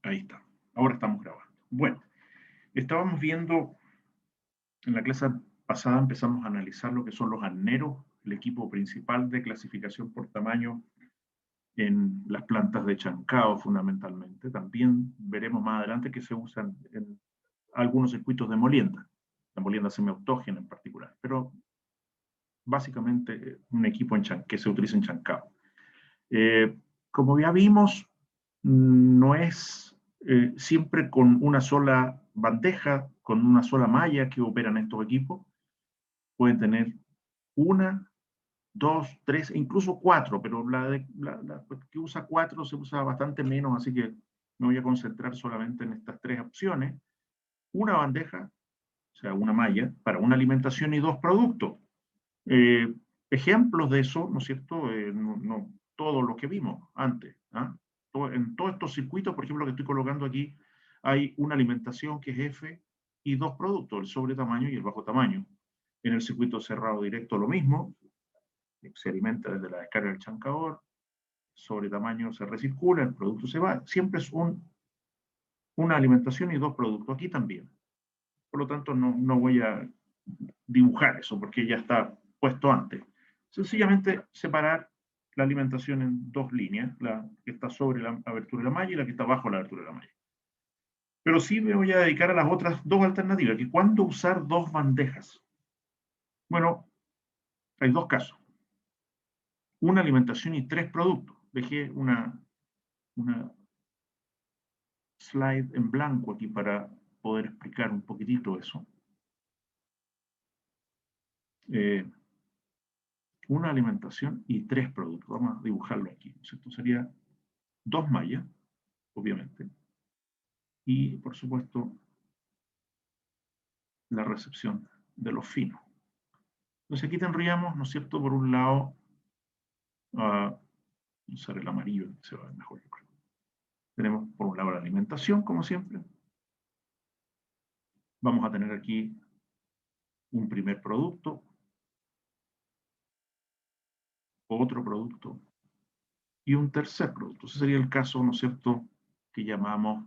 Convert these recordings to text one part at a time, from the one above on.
Ahí está. Ahora estamos grabando. Bueno, estábamos viendo, en la clase pasada empezamos a analizar lo que son los arneros, el equipo principal de clasificación por tamaño en las plantas de chancao fundamentalmente. También veremos más adelante que se usan en algunos circuitos de molienda, la molienda semiautógena en particular, pero básicamente un equipo que se utiliza en chancao. Como ya vimos, no es siempre con una sola bandeja, con una sola malla que operan estos equipos. Pueden tener una, dos, tres, e incluso cuatro, pero la que usa cuatro se usa bastante menos, así que me voy a concentrar solamente en estas tres opciones. Una bandeja, o sea, una malla, para una alimentación y dos productos. Eh, Ejemplos de eso, ¿no es cierto? No, todo lo que vimos antes. ¿Ah? En todos estos circuitos, por ejemplo, que estoy colocando aquí, hay una alimentación que es F y dos productos, el sobre tamaño y el bajo tamaño. En el circuito cerrado directo lo mismo, se alimenta desde la descarga del chancador, sobre tamaño se recircula, el producto se va. Siempre es una alimentación y dos productos. Aquí también. Por lo tanto, no voy a dibujar eso porque ya está puesto antes. Sencillamente separar la alimentación en dos líneas, la que está sobre la abertura de la malla y la que está bajo la abertura de la malla. Pero sí me voy a dedicar a las otras dos alternativas, que cuándo usar dos bandejas. Bueno, hay dos casos. Una alimentación y tres productos. Dejé una slide en blanco aquí para poder explicar un poquitito eso. Una alimentación y tres productos. Vamos a dibujarlo aquí. Esto sería dos mallas, obviamente, y por supuesto la recepción de los finos. Entonces aquí tendríamos, ¿no es cierto?, por un lado, usar el amarillo, se va a ver mejor, yo creo. Tenemos por un lado la alimentación, como siempre. Vamos a tener aquí un primer producto, otro producto y un tercer producto. Ese sería el caso, ¿no es cierto?, que llamamos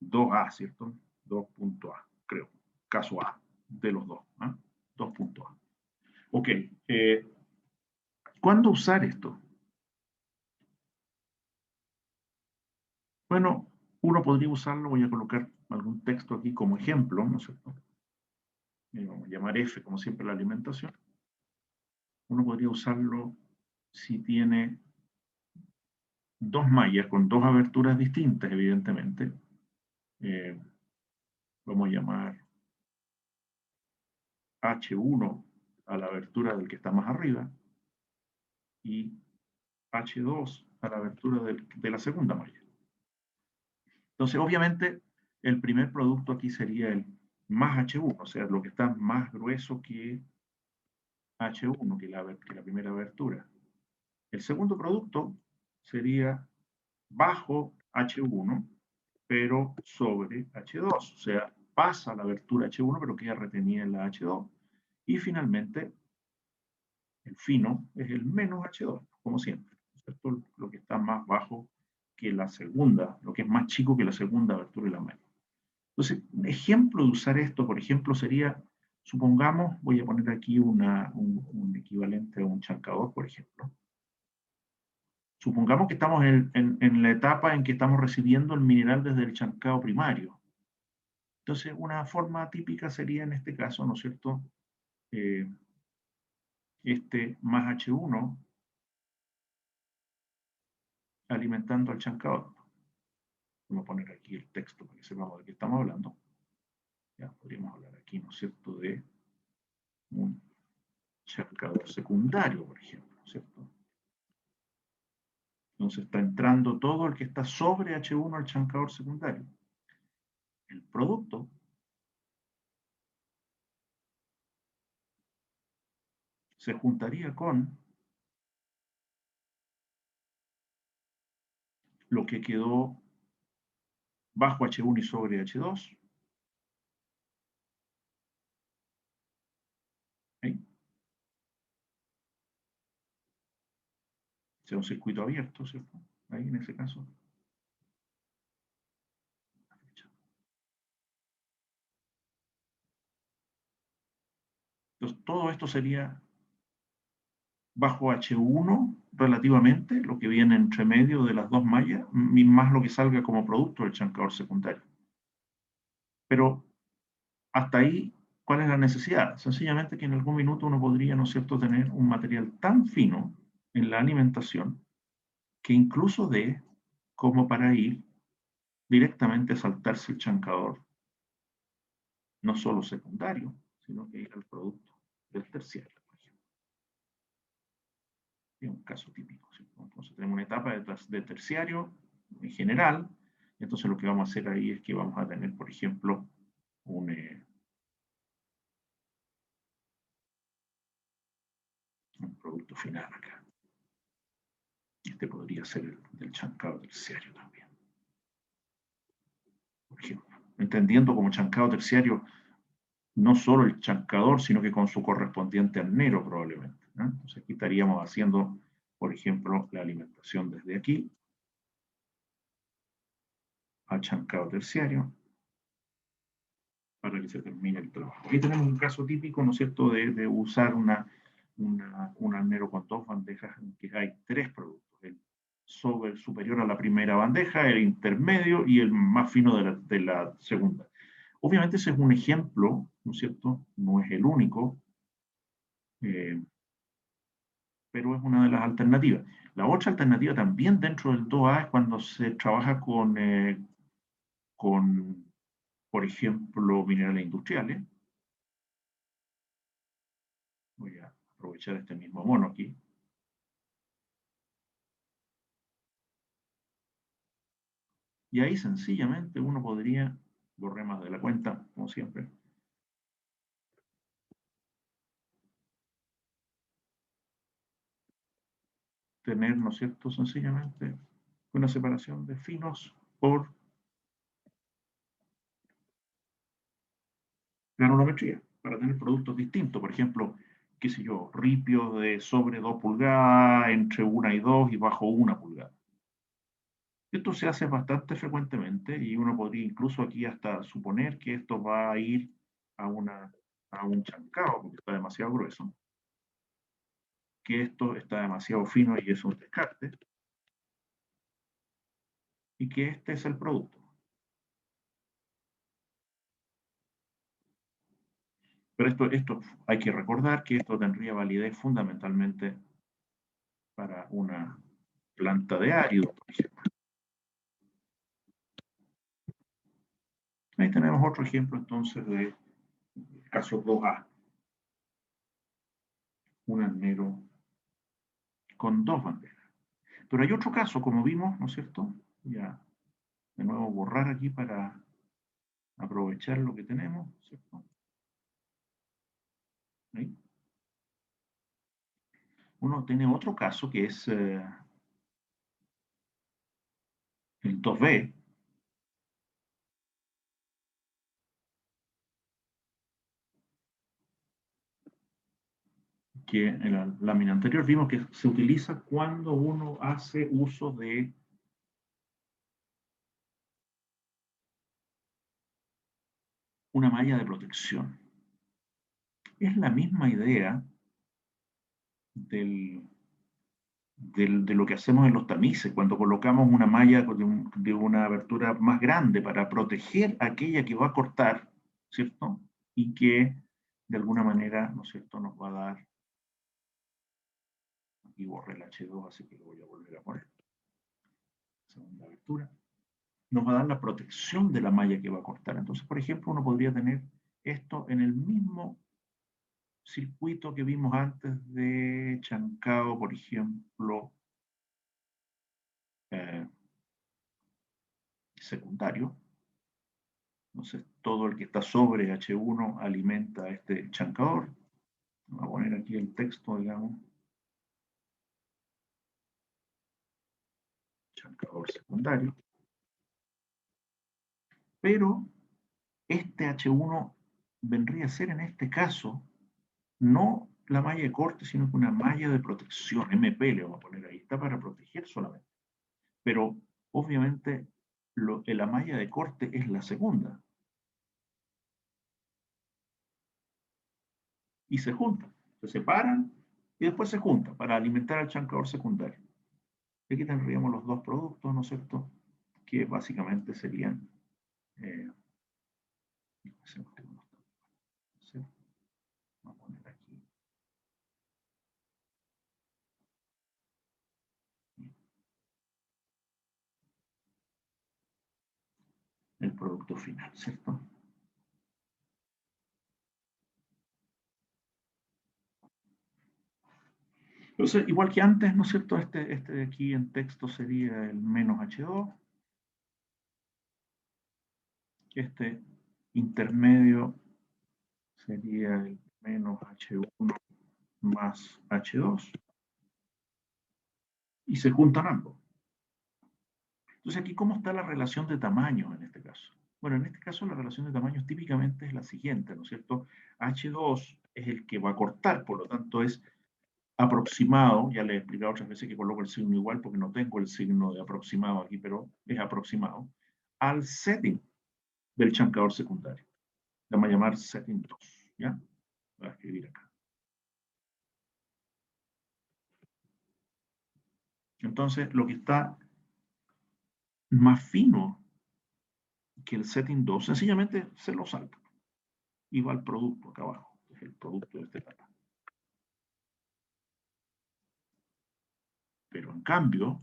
2A, ¿cierto? 2.A, creo. Caso A, de los dos. ¿Ah? 2.A. Ok. ¿Cuándo usar esto? Bueno, uno podría usarlo, voy a colocar algún texto aquí como ejemplo, ¿no es cierto? Vamos a llamar F, como siempre, la alimentación. Uno podría usarlo si tiene dos mallas con dos aberturas distintas, evidentemente. Vamos a llamar H1 a la abertura del que está más arriba y H2 a la abertura de la segunda malla. Entonces, obviamente, el primer producto aquí sería el más H1, o sea, lo que está más grueso que H1, que la primera abertura. El segundo producto sería bajo H1, pero sobre H2, o sea, pasa la abertura H1, pero queda retenida en la H2. Y finalmente, el fino es el menos H2, como siempre, ¿cierto? Lo que está más bajo que la segunda, lo que es más chico que la segunda abertura de la malla. Entonces, un ejemplo de usar esto, por ejemplo, sería, supongamos, voy a poner aquí un equivalente a un chancador, por ejemplo. Supongamos que estamos en la etapa en que estamos recibiendo el mineral desde el chancado primario. Entonces, una forma típica sería en este caso, ¿no es cierto? Este más H1 alimentando al chancador. Vamos a poner aquí el texto para que sepamos de qué estamos hablando. Ya podríamos hablar aquí, ¿no es cierto?, de un chancador secundario, por ejemplo, ¿cierto? Entonces está entrando todo el que está sobre H1 al chancador secundario. El producto se juntaría con lo que quedó bajo H1 y sobre H2. ¿Sí? sea un circuito abierto, ¿cierto? Ahí en ese caso. Entonces, todo esto sería bajo H1 relativamente, lo que viene entre medio de las dos mallas, más lo que salga como producto del chancador secundario. Pero hasta ahí, ¿cuál es la necesidad? Sencillamente que en algún minuto uno podría, ¿no es cierto?, tener un material tan fino en la alimentación que incluso dé como para ir directamente a saltarse el chancador, no solo secundario, sino que ir al producto del terciario, por ejemplo. Es un caso típico, ¿cierto? Entonces tenemos una etapa de terciario en general, entonces lo que vamos a hacer ahí es que vamos a tener, por ejemplo, un producto final acá. Este podría ser el del chancado terciario también. Por ejemplo, entendiendo como chancado terciario no solo el chancador, sino que con su correspondiente arnero probablemente, ¿no? Entonces aquí estaríamos haciendo, por ejemplo, la alimentación desde aquí al chancado terciario para que se termine el trabajo. Aquí tenemos un caso típico, ¿no es cierto?, de usar un arnero con dos bandejas en que hay tres productos, el superior a la primera bandeja, el intermedio y el más fino de la segunda. Obviamente ese es un ejemplo, ¿no es cierto?, no es el único, pero es una de las alternativas. La otra alternativa también dentro del 2A es cuando se trabaja con por ejemplo, minerales industriales. Voy a aprovechar este mismo mono aquí. Y ahí sencillamente uno podría, borré más de la cuenta, como siempre, tener, ¿no es cierto?, sencillamente una separación de finos por granulometría, para tener productos distintos. Por ejemplo, qué sé yo, ripios de sobre 2 pulgadas, entre 1 y 2 y bajo 1 pulgada. Esto se hace bastante frecuentemente y uno podría incluso aquí hasta suponer que esto va a ir a, a un chancado porque está demasiado grueso, que esto está demasiado fino y es un descarte, y que este es el producto. Pero esto hay que recordar que esto tendría validez fundamentalmente para una planta de árido, por ejemplo. Ahí tenemos otro ejemplo entonces de caso 2A. Un arnero con dos banderas. Pero hay otro caso, como vimos, ¿no es cierto? Ya, de nuevo borrar aquí para aprovechar lo que tenemos, ¿cierto? Ahí. Uno tiene otro caso que es el 2B, que en la lámina anterior vimos que se utiliza cuando uno hace uso de una malla de protección. Es la misma idea de lo que hacemos en los tamices, cuando colocamos una malla de una abertura más grande para proteger aquella que va a cortar, ¿cierto? Y que de alguna manera, ¿no es cierto?, nos va a dar, aquí borré el H2, así que lo voy a volver a poner, segunda abertura, nos va a dar la protección de la malla que va a cortar. Entonces, por ejemplo, uno podría tener esto en el mismo circuito que vimos antes de chancado, por ejemplo, eh, secundario. Entonces, todo el que está sobre H1 alimenta a este chancador. Voy a poner aquí el texto, digamos. Chancador secundario. Pero este H1 vendría a ser en este caso no la malla de corte, sino que una malla de protección, MP le vamos a poner ahí, está para proteger solamente. Pero obviamente la malla de corte es la segunda. Y se juntan, se separan y después se juntan para alimentar al chancador secundario. Y aquí tendríamos los dos productos, ¿no es cierto? Que básicamente serían... vamos a poner aquí. El producto final, ¿cierto? Entonces, igual que antes, ¿no es cierto? Este de aquí en texto sería el menos H2. Este intermedio sería el menos H1 más H2. Y se juntan ambos. Entonces, aquí, ¿cómo está la relación de tamaños en este caso? Bueno, en este caso la relación de tamaños típicamente es la siguiente, ¿no es cierto? H2 es el que va a cortar, por lo tanto es aproximado, ya le he explicado otras veces que coloco el signo igual porque no tengo el signo de aproximado aquí, pero es aproximado, al setting del chancador secundario. Le vamos a llamar setting 2, ¿ya? Voy a escribir acá. Entonces, lo que está más fino que el setting 2, sencillamente se lo salta y va al producto acá abajo, es el producto de este etapa. Pero en cambio,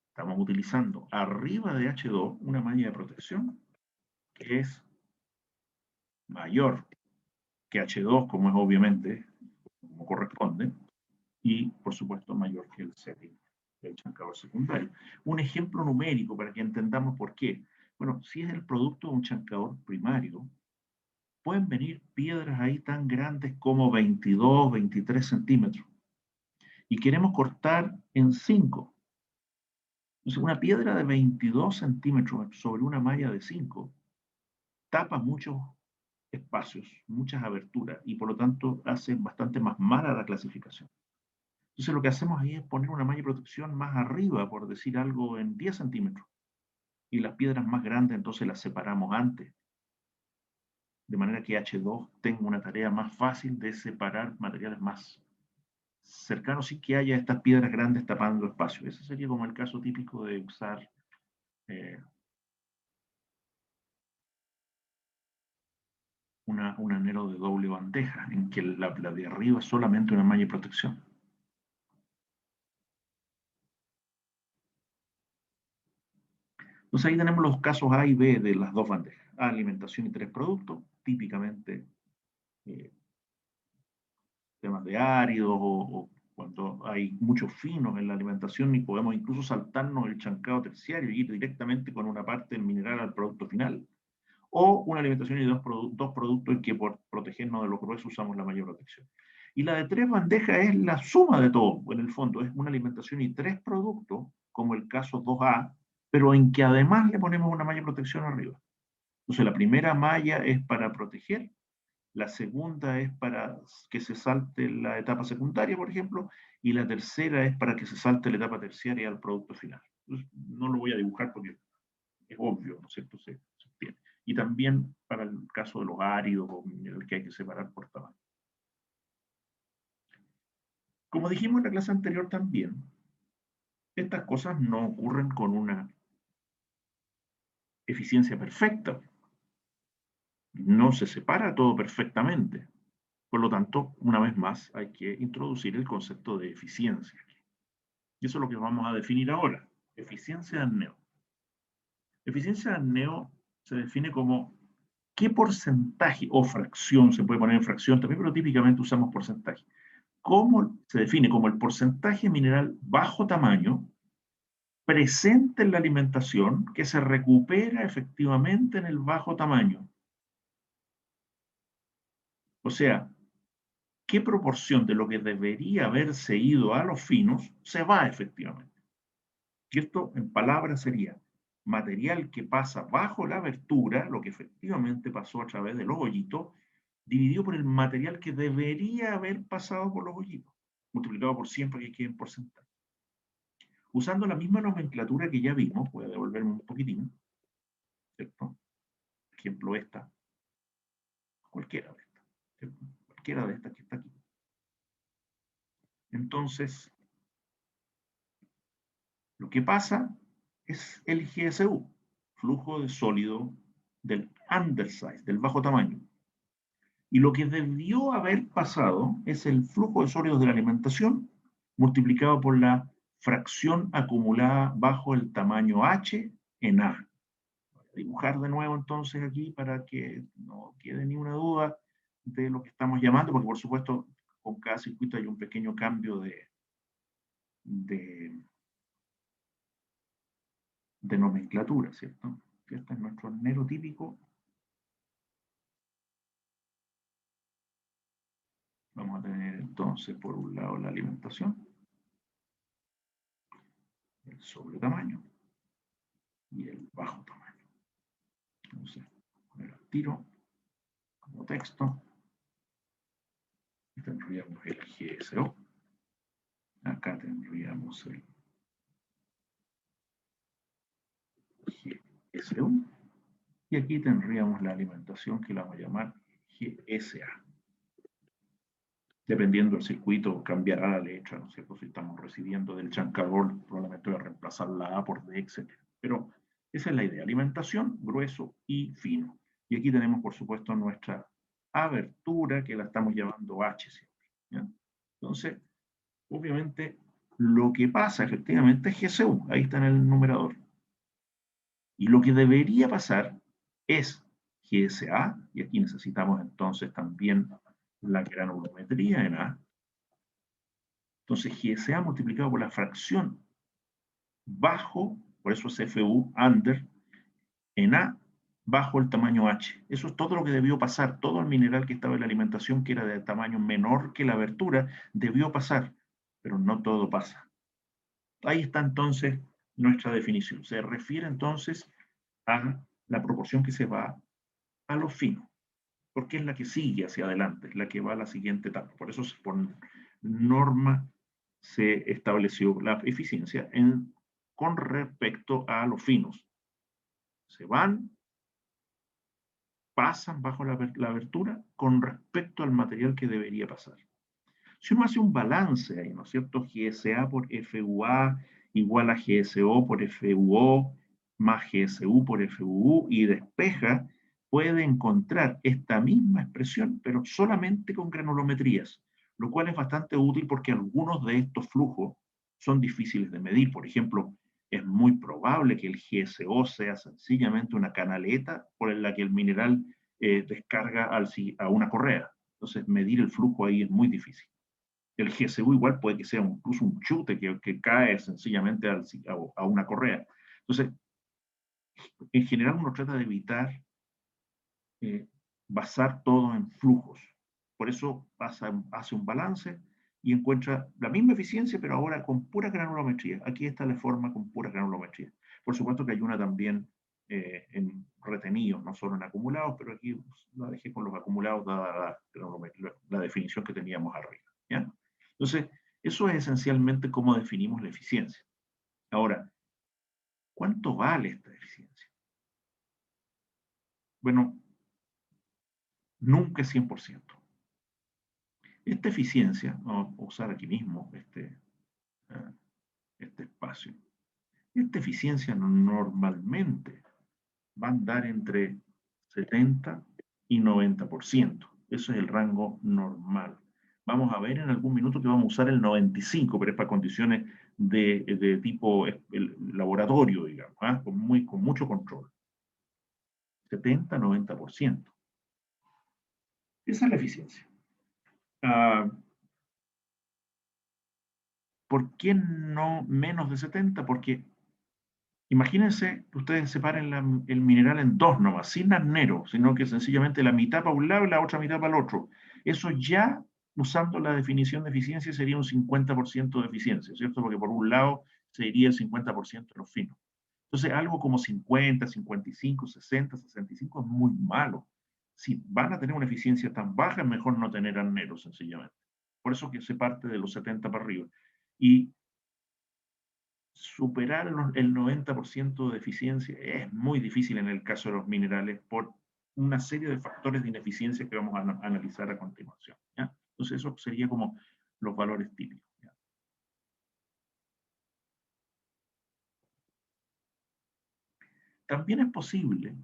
estamos utilizando arriba de H2 una malla de protección que es mayor que H2, como es obviamente, como corresponde, y por supuesto mayor que el setting del chancador secundario. Un ejemplo numérico para que entendamos por qué. Bueno, si es el producto de un chancador primario, pueden venir piedras ahí tan grandes como 22, 23 centímetros. Y queremos cortar en 5. Entonces, una piedra de 22 centímetros sobre una malla de 5 tapa muchos espacios, muchas aberturas, y por lo tanto hace bastante más mala la clasificación. Entonces lo que hacemos ahí es poner una malla de protección más arriba, por decir algo, en 10 centímetros. Y las piedras más grandes entonces las separamos antes. De manera que H2 tenga una tarea más fácil de separar materiales más cercanos sin que haya estas piedras grandes tapando espacio. Ese sería como el caso típico de usar un anhelo de doble bandeja, en que la de arriba es solamente una malla de protección. Entonces ahí tenemos los casos A y B de las dos bandejas. Alimentación y 3 productos, típicamente temas de áridos o cuando hay muchos finos en la alimentación y podemos incluso saltarnos el chancado terciario y ir directamente con una parte del mineral al producto final. O una alimentación y dos productos en que por protegernos de los gruesos usamos la mayor protección. Y la de 3 bandejas es la suma de todo, en el fondo, es una alimentación y 3 productos, como el caso 2A, pero en que además le ponemos una malla de protección arriba. Entonces la primera malla es para proteger, la segunda es para que se salte la etapa secundaria, por ejemplo, y la tercera es para que se salte la etapa terciaria al producto final. Entonces, no lo voy a dibujar porque es obvio, ¿no es cierto? Se obtiene. Y también para el caso de los áridos, en el que hay que separar por tamaño. Como dijimos en la clase anterior también, estas cosas no ocurren con una eficiencia perfecta. No se separa todo perfectamente. Por lo tanto, una vez más, hay que introducir el concepto de eficiencia. Y eso es lo que vamos a definir ahora. Eficiencia de Arneo. Eficiencia de Arneo se define como qué porcentaje o fracción, se puede poner en fracción también, pero típicamente usamos porcentaje. ¿Cómo se define? Como el porcentaje mineral bajo tamaño presente en la alimentación que se recupera efectivamente en el bajo tamaño. O sea, ¿qué proporción de lo que debería haberse ido a los finos se va efectivamente? Y esto en palabras sería material que pasa bajo la abertura, lo que efectivamente pasó a través de los hoyitos, dividido por el material que debería haber pasado por los hoyitos, multiplicado por 100 para que quede en porcentaje. Usando la misma nomenclatura que ya vimos, voy a devolverme un poquitín, ¿cierto? Por ejemplo, esta, cualquiera de estas, ¿cierto? Cualquiera de estas que está aquí. Entonces, lo que pasa es el GSU, flujo de sólido del undersize, del bajo tamaño. Y lo que debió haber pasado es el flujo de sólidos de la alimentación multiplicado por la fracción acumulada bajo el tamaño H en A. Voy a dibujar de nuevo entonces aquí para que no quede ni una duda de lo que estamos llamando, porque por supuesto con cada circuito hay un pequeño cambio de nomenclatura, ¿cierto? Este es nuestro anhelo típico. Vamos a tener entonces por un lado la alimentación, el sobre tamaño y el bajo tamaño. Entonces, poner el tiro como texto. Y tendríamos el GSO. Acá tendríamos el GSU. Y aquí tendríamos la alimentación que la vamos a llamar GSA. Dependiendo del circuito, cambiará la letra, ¿no es cierto? Si estamos recibiendo del chancador, probablemente voy a reemplazar la A por D, etc. Pero esa es la idea, alimentación, grueso y fino. Y aquí tenemos, por supuesto, nuestra abertura, que la estamos llamando H siempre, ¿ya? Entonces, obviamente, lo que pasa efectivamente es GSU, ahí está en el numerador. Y lo que debería pasar es GSA, y aquí necesitamos entonces también la granulometría en A. Entonces GSA multiplicado por la fracción bajo, por eso es FU, under, en A, bajo el tamaño H. Eso es todo lo que debió pasar. Todo el mineral que estaba en la alimentación, que era de tamaño menor que la abertura, debió pasar, pero no todo pasa. Ahí está entonces nuestra definición. Se refiere entonces a la proporción que se va a lo fino, porque es la que sigue hacia adelante, es la que va a la siguiente etapa. Por eso por norma se estableció la eficiencia con respecto a los finos. Se van, pasan bajo la abertura con respecto al material que debería pasar. Si uno hace un balance ahí, ¿no es cierto? GSA por FUA igual a GSO por FUO más GSU por FUU y despeja, puede encontrar esta misma expresión, pero solamente con granulometrías, lo cual es bastante útil porque algunos de estos flujos son difíciles de medir. Por ejemplo, es muy probable que el GSO sea sencillamente una canaleta por la que el mineral descarga a una correa. Entonces, medir el flujo ahí es muy difícil. El GSU igual puede que sea incluso un chute que cae sencillamente a una correa. Entonces, en general uno trata de evitar basar todo en flujos. Por eso hace un balance y encuentra la misma eficiencia, pero ahora con pura granulometría. Aquí está la forma con pura granulometría. Por supuesto que hay una también en retenidos, no solo en acumulados, pero aquí la dejé con los acumulados dada la definición que teníamos arriba, ¿ya? Entonces, eso es esencialmente cómo definimos la eficiencia. Ahora, ¿cuánto vale esta eficiencia? Bueno, nunca es 100%. Esta eficiencia, vamos a usar aquí mismo este espacio, esta eficiencia normalmente va a andar entre 70 y 90%. Eso es el rango normal. Vamos a ver en algún minuto que vamos a usar el 95, pero es para condiciones de tipo laboratorio, digamos, ¿eh? con mucho control. 70-90%. Esa es la eficiencia. ¿Por qué no menos de 70? Porque imagínense que ustedes separen el mineral en dos nomás, sin arnero, sino que sencillamente la mitad para un lado y la otra mitad para el otro. Eso ya, usando la definición de eficiencia, sería un 50% de eficiencia, ¿cierto? Porque por un lado se iría el 50% de los finos. Entonces, algo como 50, 55, 60, 65 es muy malo. si van a tener una eficiencia tan baja, es mejor no tener arneros, sencillamente. Por eso que se parte de los 70 para arriba. Y superar el 90% de eficiencia es muy difícil en el caso de los minerales por una serie de factores de ineficiencia que vamos a analizar a continuación, ¿ya? Entonces eso sería como los valores típicos, ¿ya? También es posible,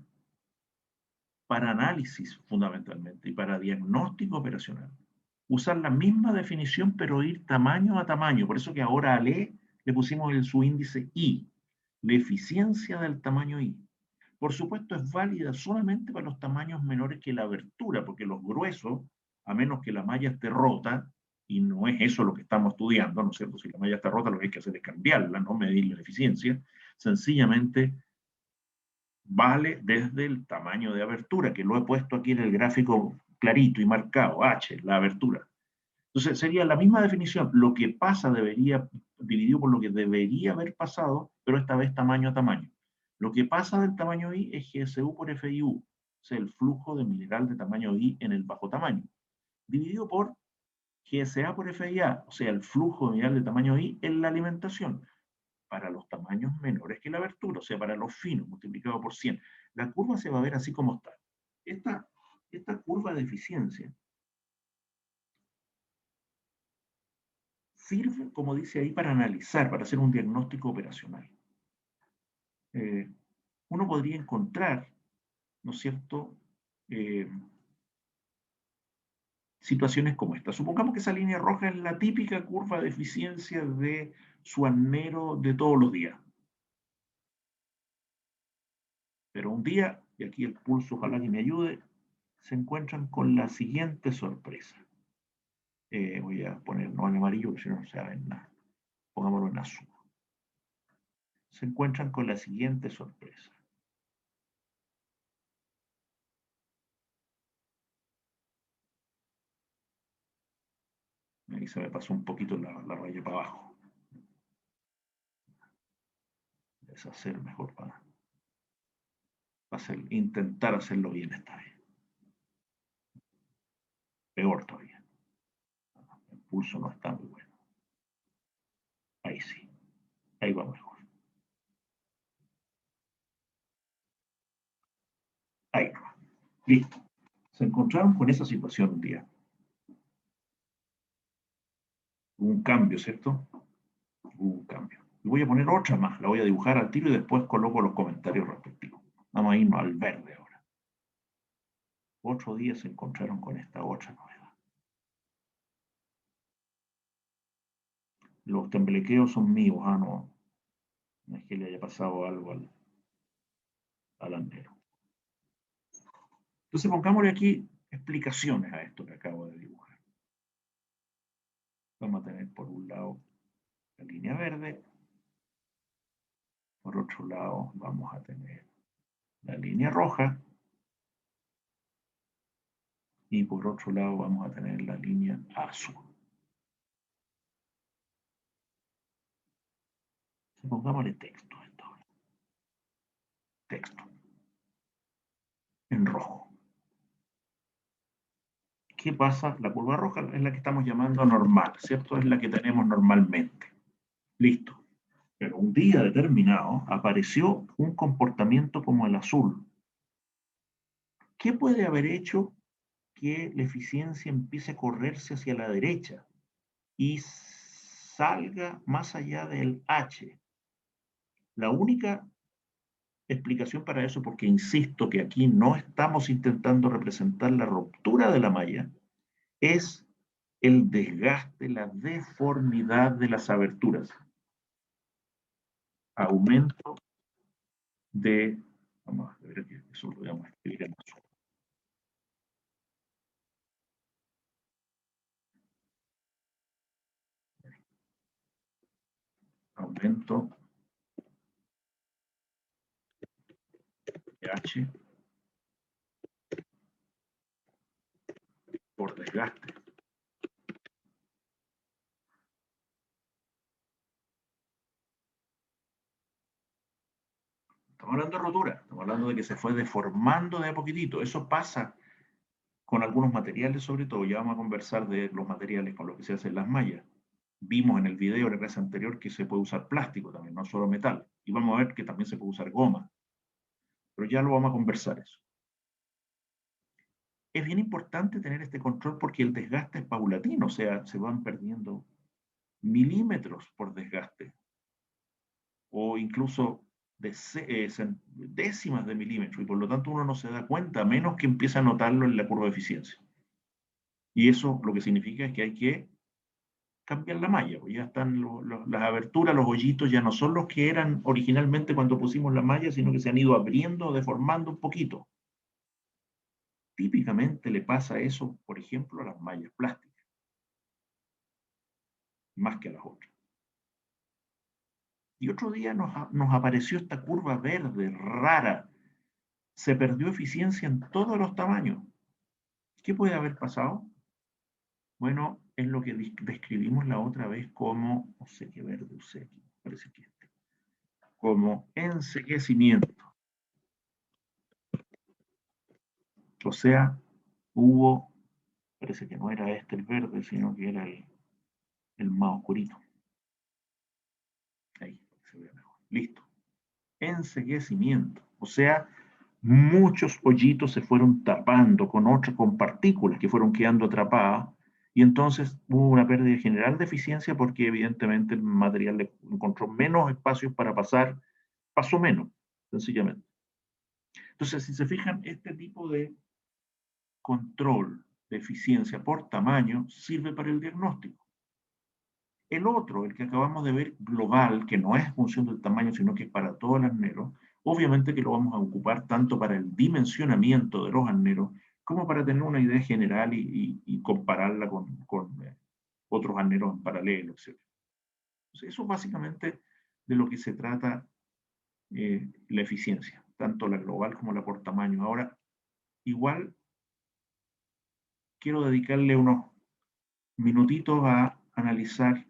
para análisis fundamentalmente y para diagnóstico operacional, usar la misma definición pero ir tamaño a tamaño. Por eso que ahora a E le pusimos el subíndice I, la eficiencia del tamaño I. Por supuesto, es válida solamente para los tamaños menores que la abertura, porque los gruesos, a menos que la malla esté rota, y no es eso lo que estamos estudiando, ¿no es cierto? Si la malla está rota, lo que hay que hacer es cambiarla, no medir la eficiencia. Sencillamente vale desde el tamaño de abertura, que lo he puesto aquí en el gráfico clarito y marcado, H, la abertura. Entonces sería la misma definición, lo que pasa debería, dividido por lo que debería haber pasado, pero esta vez tamaño a tamaño. Lo que pasa del tamaño I es GSU por FIU, o sea, el flujo de mineral de tamaño I en el bajo tamaño, dividido por GSA por FIA, o sea, el flujo de mineral de tamaño I en la alimentación, para los tamaños menores que la abertura, o sea, para los finos, multiplicado por 100. La curva se va a ver así como está. Esta curva de eficiencia sirve, como dice ahí, para analizar, para hacer un diagnóstico operacional. Uno podría encontrar, ¿no es cierto?, situaciones como esta. Supongamos que esa línea roja es la típica curva de eficiencia de su arnero de todos los días. Pero un día, y aquí el pulso, ojalá que me ayude, se encuentran con la siguiente sorpresa. Voy a poner no en amarillo, porque si no, no se ve nada. Pongámoslo en azul. Se encuentran con la siguiente sorpresa. Ahí se me pasó un poquito la raya para abajo. Deshacer mejor para intentar hacerlo bien esta vez. Peor todavía. El pulso no está muy bueno. Ahí sí. Ahí va mejor. Ahí va. Listo. Se encontraron con esa situación un día. Hubo un cambio, ¿cierto? Hubo un cambio. Y voy a poner otra más. La voy a dibujar al tiro y después coloco los comentarios respectivos. Vamos a irnos al verde ahora. Otro día se encontraron con esta otra novedad. Los temblequeos son míos, no. No es que le haya pasado algo al andero. Entonces pongámosle aquí explicaciones a esto que acabo de dibujar. Vamos a tener por un lado la línea verde, por otro lado vamos a tener la línea roja y por otro lado vamos a tener la línea azul. Pongámosle texto a esto. Texto. En rojo. ¿Qué pasa? La curva roja es la que estamos llamando normal, ¿cierto? Es la que tenemos normalmente. Listo. Pero un día determinado apareció un comportamiento como el azul. ¿Qué puede haber hecho que la eficiencia empiece a correrse hacia la derecha y salga más allá del H? La única explicación para eso, porque insisto que aquí no estamos intentando representar la ruptura de la malla, es el desgaste, la deformidad de las aberturas. Aumento de, vamos a ver que eso lo voy a escribir en azul. Aumento de H por desgaste. Estamos hablando de rotura, estamos hablando de que se fue deformando de a poquitito. Eso pasa con algunos materiales sobre todo. Ya vamos a conversar de los materiales con los que se hacen las mallas. Vimos en el video de la clase anterior que se puede usar plástico también, no solo metal. Y vamos a ver que también se puede usar goma. Pero ya lo vamos a conversar eso. Es bien importante tener este control porque el desgaste es paulatino, o sea, se van perdiendo milímetros por desgaste, o incluso décimas de milímetro, y por lo tanto uno no se da cuenta, a menos que empiece a notarlo en la curva de eficiencia. Y eso lo que significa es que hay que cambiar la malla, pues ya están las aberturas, los hoyitos ya no son los que eran originalmente cuando pusimos la malla, sino que se han ido abriendo, deformando un poquito. Típicamente le pasa eso, por ejemplo, a las mallas plásticas, más que a las otras. Y otro día nos apareció esta curva verde rara. Se perdió eficiencia en todos los tamaños. ¿Qué puede haber pasado? Bueno, es lo que describimos la otra vez como, no sé qué verde usé aquí, parece que este, como enceguecimiento. O sea, hubo, parece que no era este el verde, sino que era el más oscurito. Ahí, se ve mejor. Listo. Enceguecimiento. O sea, muchos hoyitos se fueron tapando con partículas que fueron quedando atrapadas, y entonces hubo una pérdida general de eficiencia porque evidentemente el material encontró menos espacios para pasar, pasó menos, sencillamente. Entonces, si se fijan, este tipo de control de eficiencia por tamaño sirve para el diagnóstico. El otro, el que acabamos de ver global, que no es función del tamaño, sino que es para todo el arnero, obviamente que lo vamos a ocupar tanto para el dimensionamiento de los arneros, como para tener una idea general y compararla con otros arneros en paralelo, etc. Entonces, eso es básicamente de lo que se trata la eficiencia, tanto la global como la por tamaño. Ahora, igual quiero dedicarle unos minutitos a analizar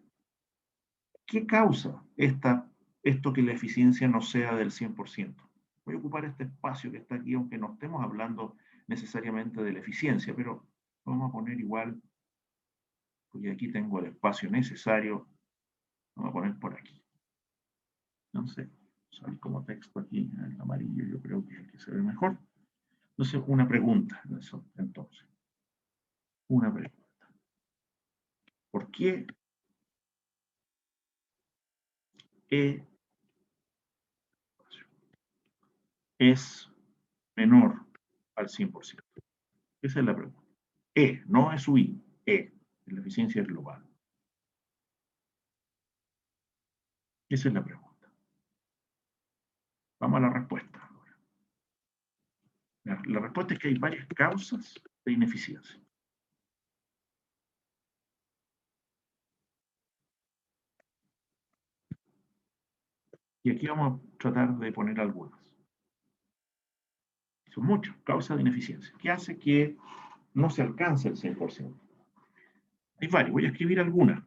qué causa esto que la eficiencia no sea del 100%. Voy a ocupar este espacio que está aquí, aunque no estemos hablando necesariamente de la eficiencia, pero vamos a poner igual, porque aquí tengo el espacio necesario, vamos a poner por aquí. Entonces, salir como texto aquí, en el amarillo, yo creo que es el que se ve mejor. Entonces, una pregunta, entonces. Una pregunta. ¿Por qué E es menor al 100%? Esa es la pregunta. E, no es su I, E, la eficiencia global. Esa es la pregunta. Vamos a la respuesta. La respuesta es que hay varias causas de ineficiencia. Y aquí vamos a tratar de poner algunas. Son muchas causas de ineficiencia. ¿Qué hace que no se alcance el 100%? Hay varias, voy a escribir algunas.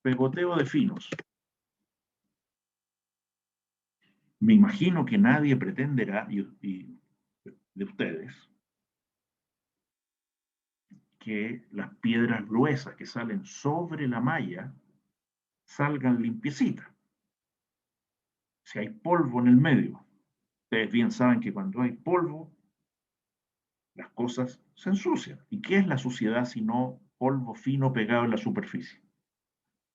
Pegoteo de finos. Me imagino que nadie pretenderá, de ustedes, que las piedras gruesas que salen sobre la malla salgan limpiecitas. Si hay polvo en el medio, ustedes bien saben que cuando hay polvo, las cosas se ensucian. ¿Y qué es la suciedad sino polvo fino pegado en la superficie?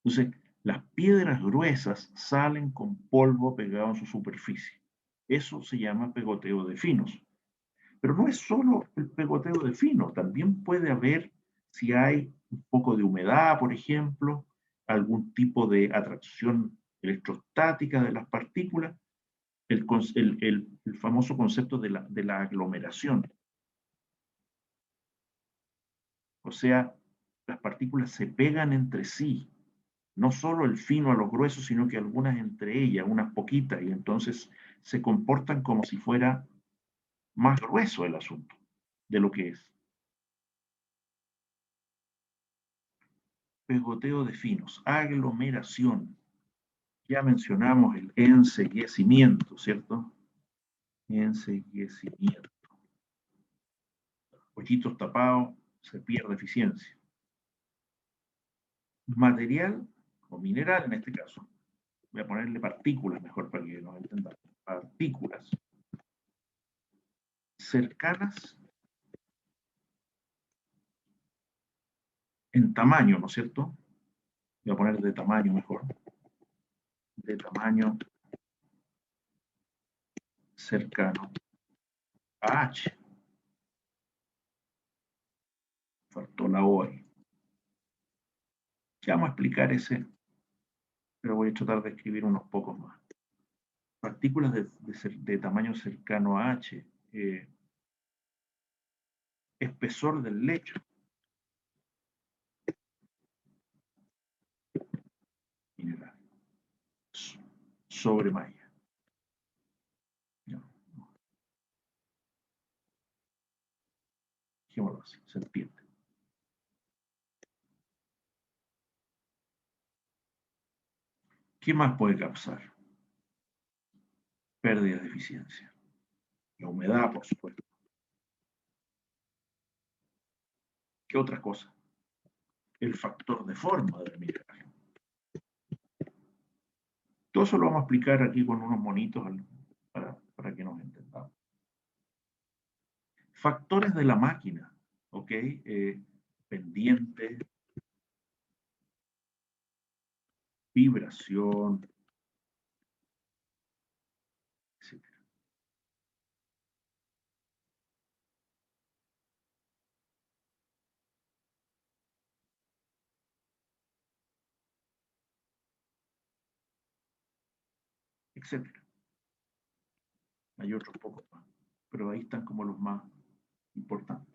Entonces, las piedras gruesas salen con polvo pegado en su superficie. Eso se llama pegoteo de finos. Pero no es solo el pegoteo de finos, también puede haber, si hay un poco de humedad, por ejemplo, algún tipo de atracción electrostática de las partículas, el famoso concepto de la aglomeración. O sea, las partículas se pegan entre sí, no solo el fino a los gruesos, sino que algunas entre ellas, unas poquitas, y entonces se comportan como si fuera más grueso el asunto de lo que es. Pegoteo de finos, aglomeración. Ya mencionamos el enceguecimiento, ¿cierto? Enceguecimiento. huequitos tapados, se pierde eficiencia. Material o mineral en este caso, voy a ponerle partículas mejor para que nos entendamos, partículas cercanas en tamaño, ¿no es cierto? Voy a poner de tamaño mejor, de tamaño cercano a H. Faltó la O ahí. Ya vamos a explicar ese, pero voy a tratar de escribir unos pocos más. Partículas de tamaño cercano a H. Espesor del lecho. Mineral. Sobre malla. Dejémoslo así, se entiende. ¿Qué más puede causar? Pérdida de eficiencia. La humedad, por supuesto. ¿Qué otra cosa? El factor de forma del mineral. Todo eso lo vamos a explicar aquí con unos monitos para que nos entendamos. Factores de la máquina, ¿ok? Pendiente, vibración, etc. Etcétera. Hay otros pocos más, pero ahí están como los más importantes.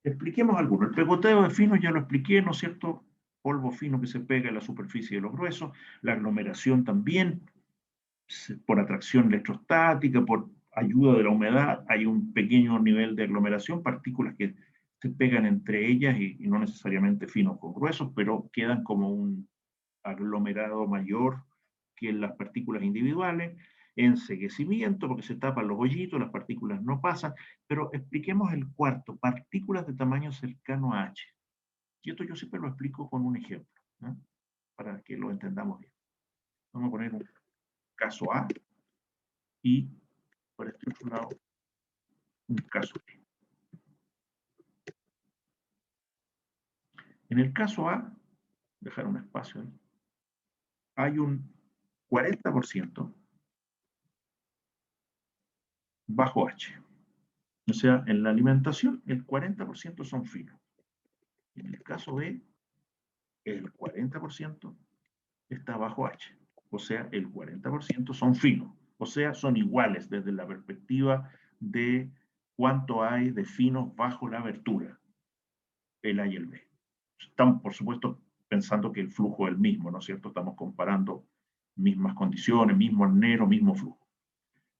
Expliquemos algunos. El pegoteo de finos ya lo expliqué, ¿no es cierto? Polvo fino que se pega en la superficie de los gruesos, la aglomeración también, por atracción electrostática, por ayuda de la humedad, hay un pequeño nivel de aglomeración, partículas que se pegan entre ellas y no necesariamente finos con gruesos, pero quedan como un aglomerado mayor que las partículas individuales. Enseguecimiento, porque se tapan los hoyitos, las partículas no pasan, pero expliquemos el cuarto, partículas de tamaño cercano a H. Y esto yo siempre lo explico con un ejemplo, ¿no? Para que lo entendamos bien. Vamos a poner un caso A y por este otro lado un caso B. En el caso A, dejar un espacio ahí, hay un 40% bajo H. O sea, en la alimentación el 40% son finos. En el caso B, el 40% está bajo H. O sea, el 40% son finos. O sea, son iguales desde la perspectiva de cuánto hay de finos bajo la abertura, el A y el B. Estamos, por supuesto, pensando que el flujo es el mismo, ¿no es cierto? Estamos comparando mismas condiciones, mismo arnero, mismo flujo.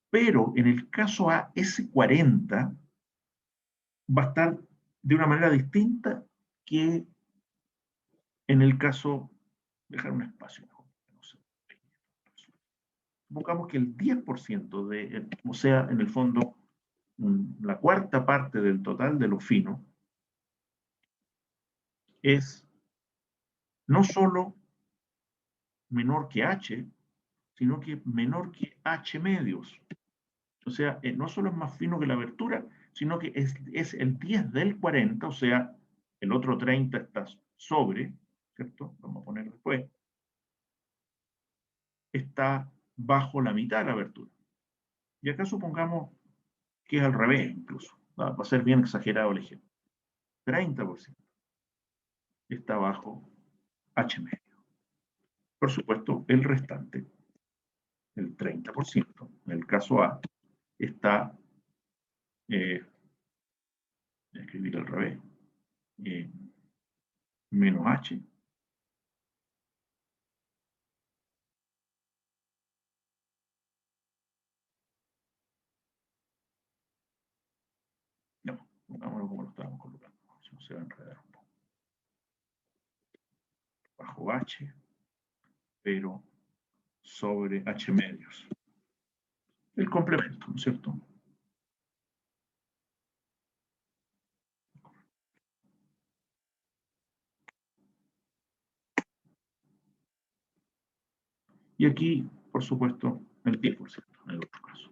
Pero en el caso A, ese 40 va a estar de una manera distinta que en el caso, dejar un espacio mejor, no sé. Supongamos que el 10% de, o sea, en el fondo, la cuarta parte del total de lo fino, es no solo menor que H, sino que menor que H medios. O sea, no solo es más fino que la abertura, sino que es el 10 del 40, o sea, el otro 30 está sobre, ¿cierto? Vamos a poner después. Está bajo la mitad de la abertura. Y acá supongamos que es al revés incluso. Va a ser bien exagerado el ejemplo. 30% está bajo H medio. Por supuesto, el restante, el 30%, en el caso A, está, voy a escribir al revés, menos H. No, pongámoslo como lo estábamos colocando, si no se va a enredar un poco. Bajo H, pero sobre H medios. El complemento, ¿no es cierto? Y aquí, por supuesto, el 10% en el otro caso.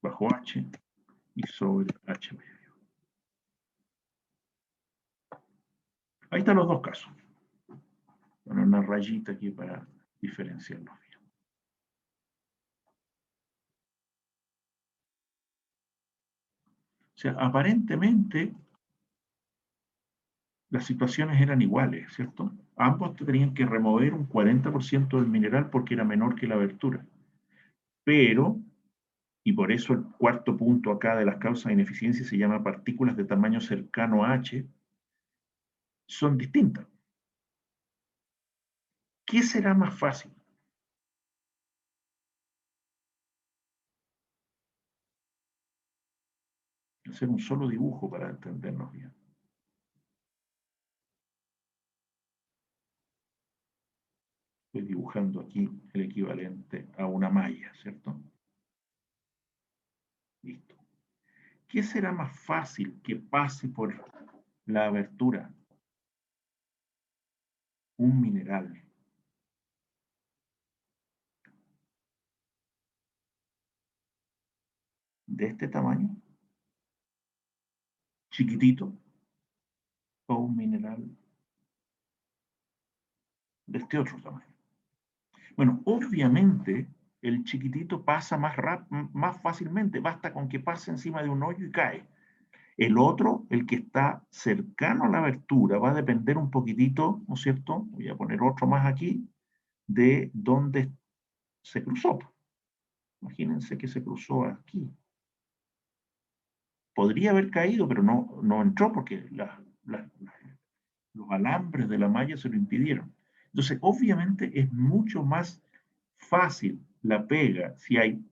Bajo H y sobre H medio. Ahí están los dos casos. Bueno, una rayita aquí para diferenciarlos bien. O sea, aparentemente las situaciones eran iguales, ¿cierto? Ambos tenían que remover un 40% del mineral porque era menor que la abertura. Pero, y por eso el cuarto punto acá de las causas de ineficiencia se llama partículas de tamaño cercano a H, son distintas. ¿Qué será más fácil? Hacer un solo dibujo para entendernos bien. Estoy dibujando aquí el equivalente a una malla, ¿cierto? Listo. ¿Qué será más fácil que pase por la abertura? Un mineral de este tamaño, chiquitito, o un mineral de este otro tamaño. Bueno, obviamente el chiquitito pasa más fácilmente, basta con que pase encima de un hoyo y cae. El otro, el que está cercano a la abertura, va a depender un poquitito, ¿no es cierto? Voy a poner otro más aquí, de dónde se cruzó. Imagínense que se cruzó aquí. Podría haber caído, pero no entró porque los alambres de la malla se lo impidieron. Entonces, obviamente es mucho más fácil la pega si hay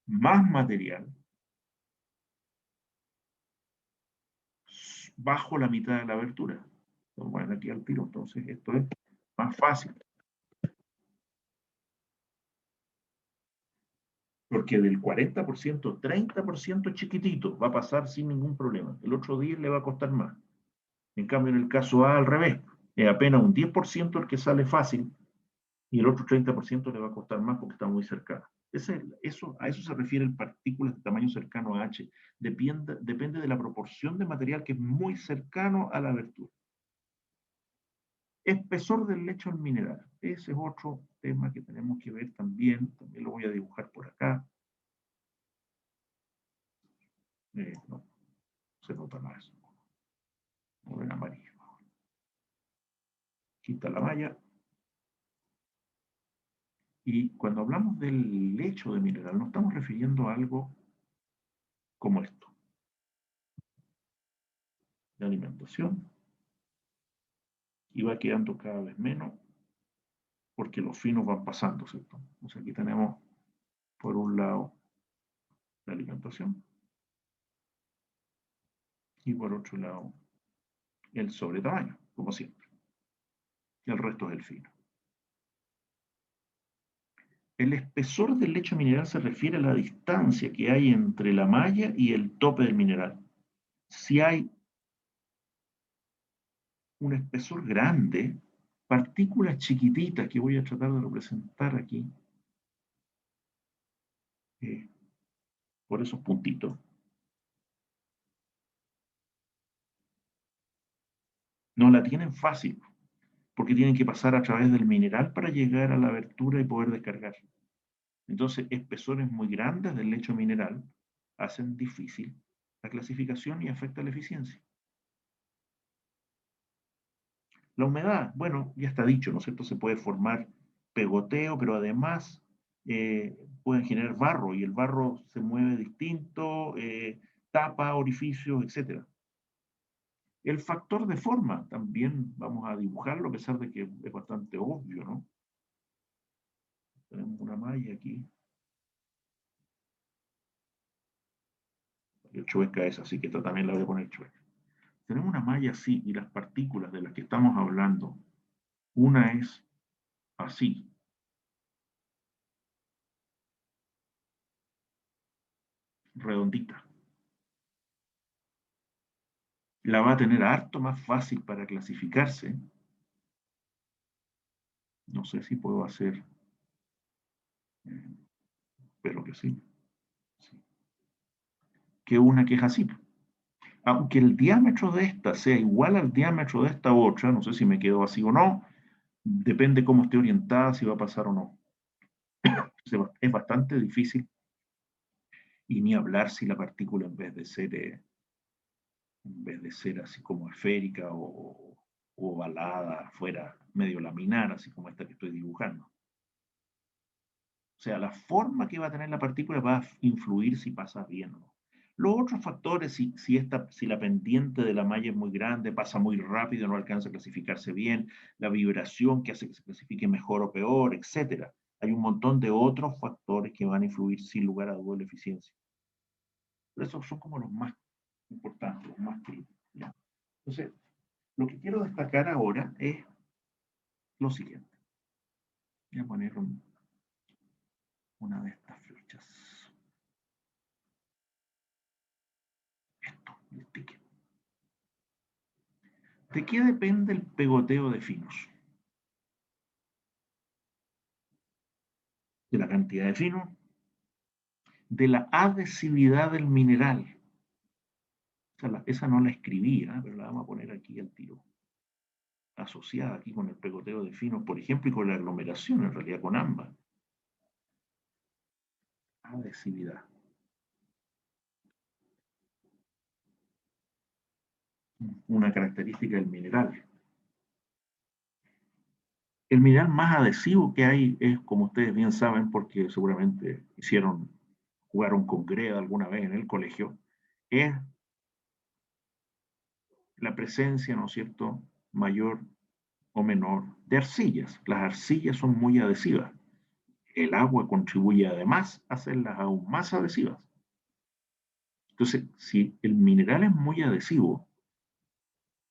más material bajo la mitad de la abertura. Bueno, aquí al tiro, entonces esto es más fácil. Porque del 40%, 30% chiquitito va a pasar sin ningún problema. El otro 10 le va a costar más. En cambio, en el caso A, al revés, es apenas un 10% el que sale fácil y el otro 30% le va a costar más porque está muy cercano. A eso se refiere el partículas de tamaño cercano a H. Depende de la proporción de material que es muy cercano a la abertura. Espesor del lecho del mineral. Ese es otro tema que tenemos que ver también. También lo voy a dibujar por acá. No, se nota más. Voy en amarillo. Quita la malla. Y cuando hablamos del lecho de mineral, nos estamos refiriendo a algo como esto. De alimentación. Y va quedando cada vez menos porque los finos van pasando, ¿cierto? Entonces aquí tenemos, por un lado, la alimentación y por otro lado, el sobretamaño, como siempre. Y el resto es el fino. El espesor del lecho mineral se refiere a la distancia que hay entre la malla y el tope del mineral. Si hay un espesor grande, partículas chiquititas que voy a tratar de representar aquí, por esos puntitos, no la tienen fácil, porque tienen que pasar a través del mineral para llegar a la abertura y poder descargar. Entonces, espesores muy grandes del lecho mineral hacen difícil la clasificación y afecta la eficiencia. La humedad, bueno, ya está dicho, ¿no es cierto? Se puede formar pegoteo, pero además pueden generar barro y el barro se mueve distinto, tapa orificios, etc. El factor de forma también vamos a dibujarlo, a pesar de que es bastante obvio, ¿no? Tenemos una malla aquí. El chueca es así que esta también la voy a poner chueca. Tenemos una malla así y las partículas de las que estamos hablando, una es así. Redondita. La va a tener harto más fácil para clasificarse, No sé si puedo hacer, espero que sí. Sí. Que una que es así. Aunque el diámetro de esta sea igual al diámetro de esta otra, no sé si me quedo así o no, depende cómo esté orientada, si va a pasar o no. Es bastante difícil, y ni hablar si la partícula en vez de ser así como esférica o ovalada, fuera medio laminar, así como esta que estoy dibujando. O sea, la forma que va a tener la partícula va a influir si pasa bien o no. Los otros factores, si la pendiente de la malla es muy grande, pasa muy rápido, no alcanza a clasificarse bien, la vibración que hace que se clasifique mejor o peor, etcétera. Hay un montón de otros factores que van a influir sin lugar a duda en la eficiencia. Pero esos son como los más importantes, los más críticos, ¿ya? Entonces, lo que quiero destacar ahora es lo siguiente. Voy a poner una de estas flechas. Esto, el ticket. ¿De qué depende el pegoteo de finos? De la cantidad de finos, de la adhesividad del mineral. Esa no la escribí, ¿eh? Pero la vamos a poner aquí al tiro. Asociada aquí con el pegoteo de finos, por ejemplo, y con la aglomeración, en realidad con ambas. Adhesividad. Una característica del mineral. El mineral más adhesivo que hay es, como ustedes bien saben, porque seguramente jugaron con greda alguna vez en el colegio, es la presencia, ¿no es cierto?, mayor o menor de arcillas. Las arcillas son muy adhesivas. El agua contribuye además a hacerlas aún más adhesivas. Entonces, si el mineral es muy adhesivo,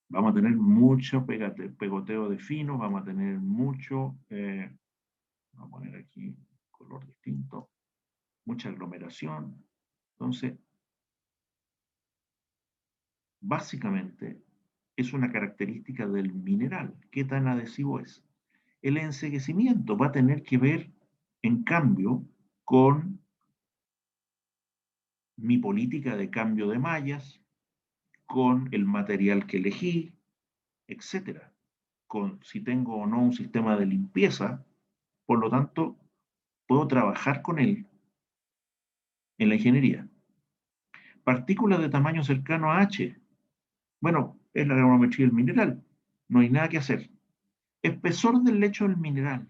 vamos a tener mucho pegoteo de fino, vamos a tener mucho, vamos a poner aquí color distinto, mucha aglomeración. Entonces, básicamente es una característica del mineral, qué tan adhesivo es. El enceguecimiento va a tener que ver, en cambio, con mi política de cambio de mallas, con el material que elegí, etcétera, con si tengo o no un sistema de limpieza. Por lo tanto, puedo trabajar con él en la ingeniería. Partículas de tamaño cercano a H. Bueno, es la granulometría del mineral. No hay nada que hacer. Espesor del lecho del mineral.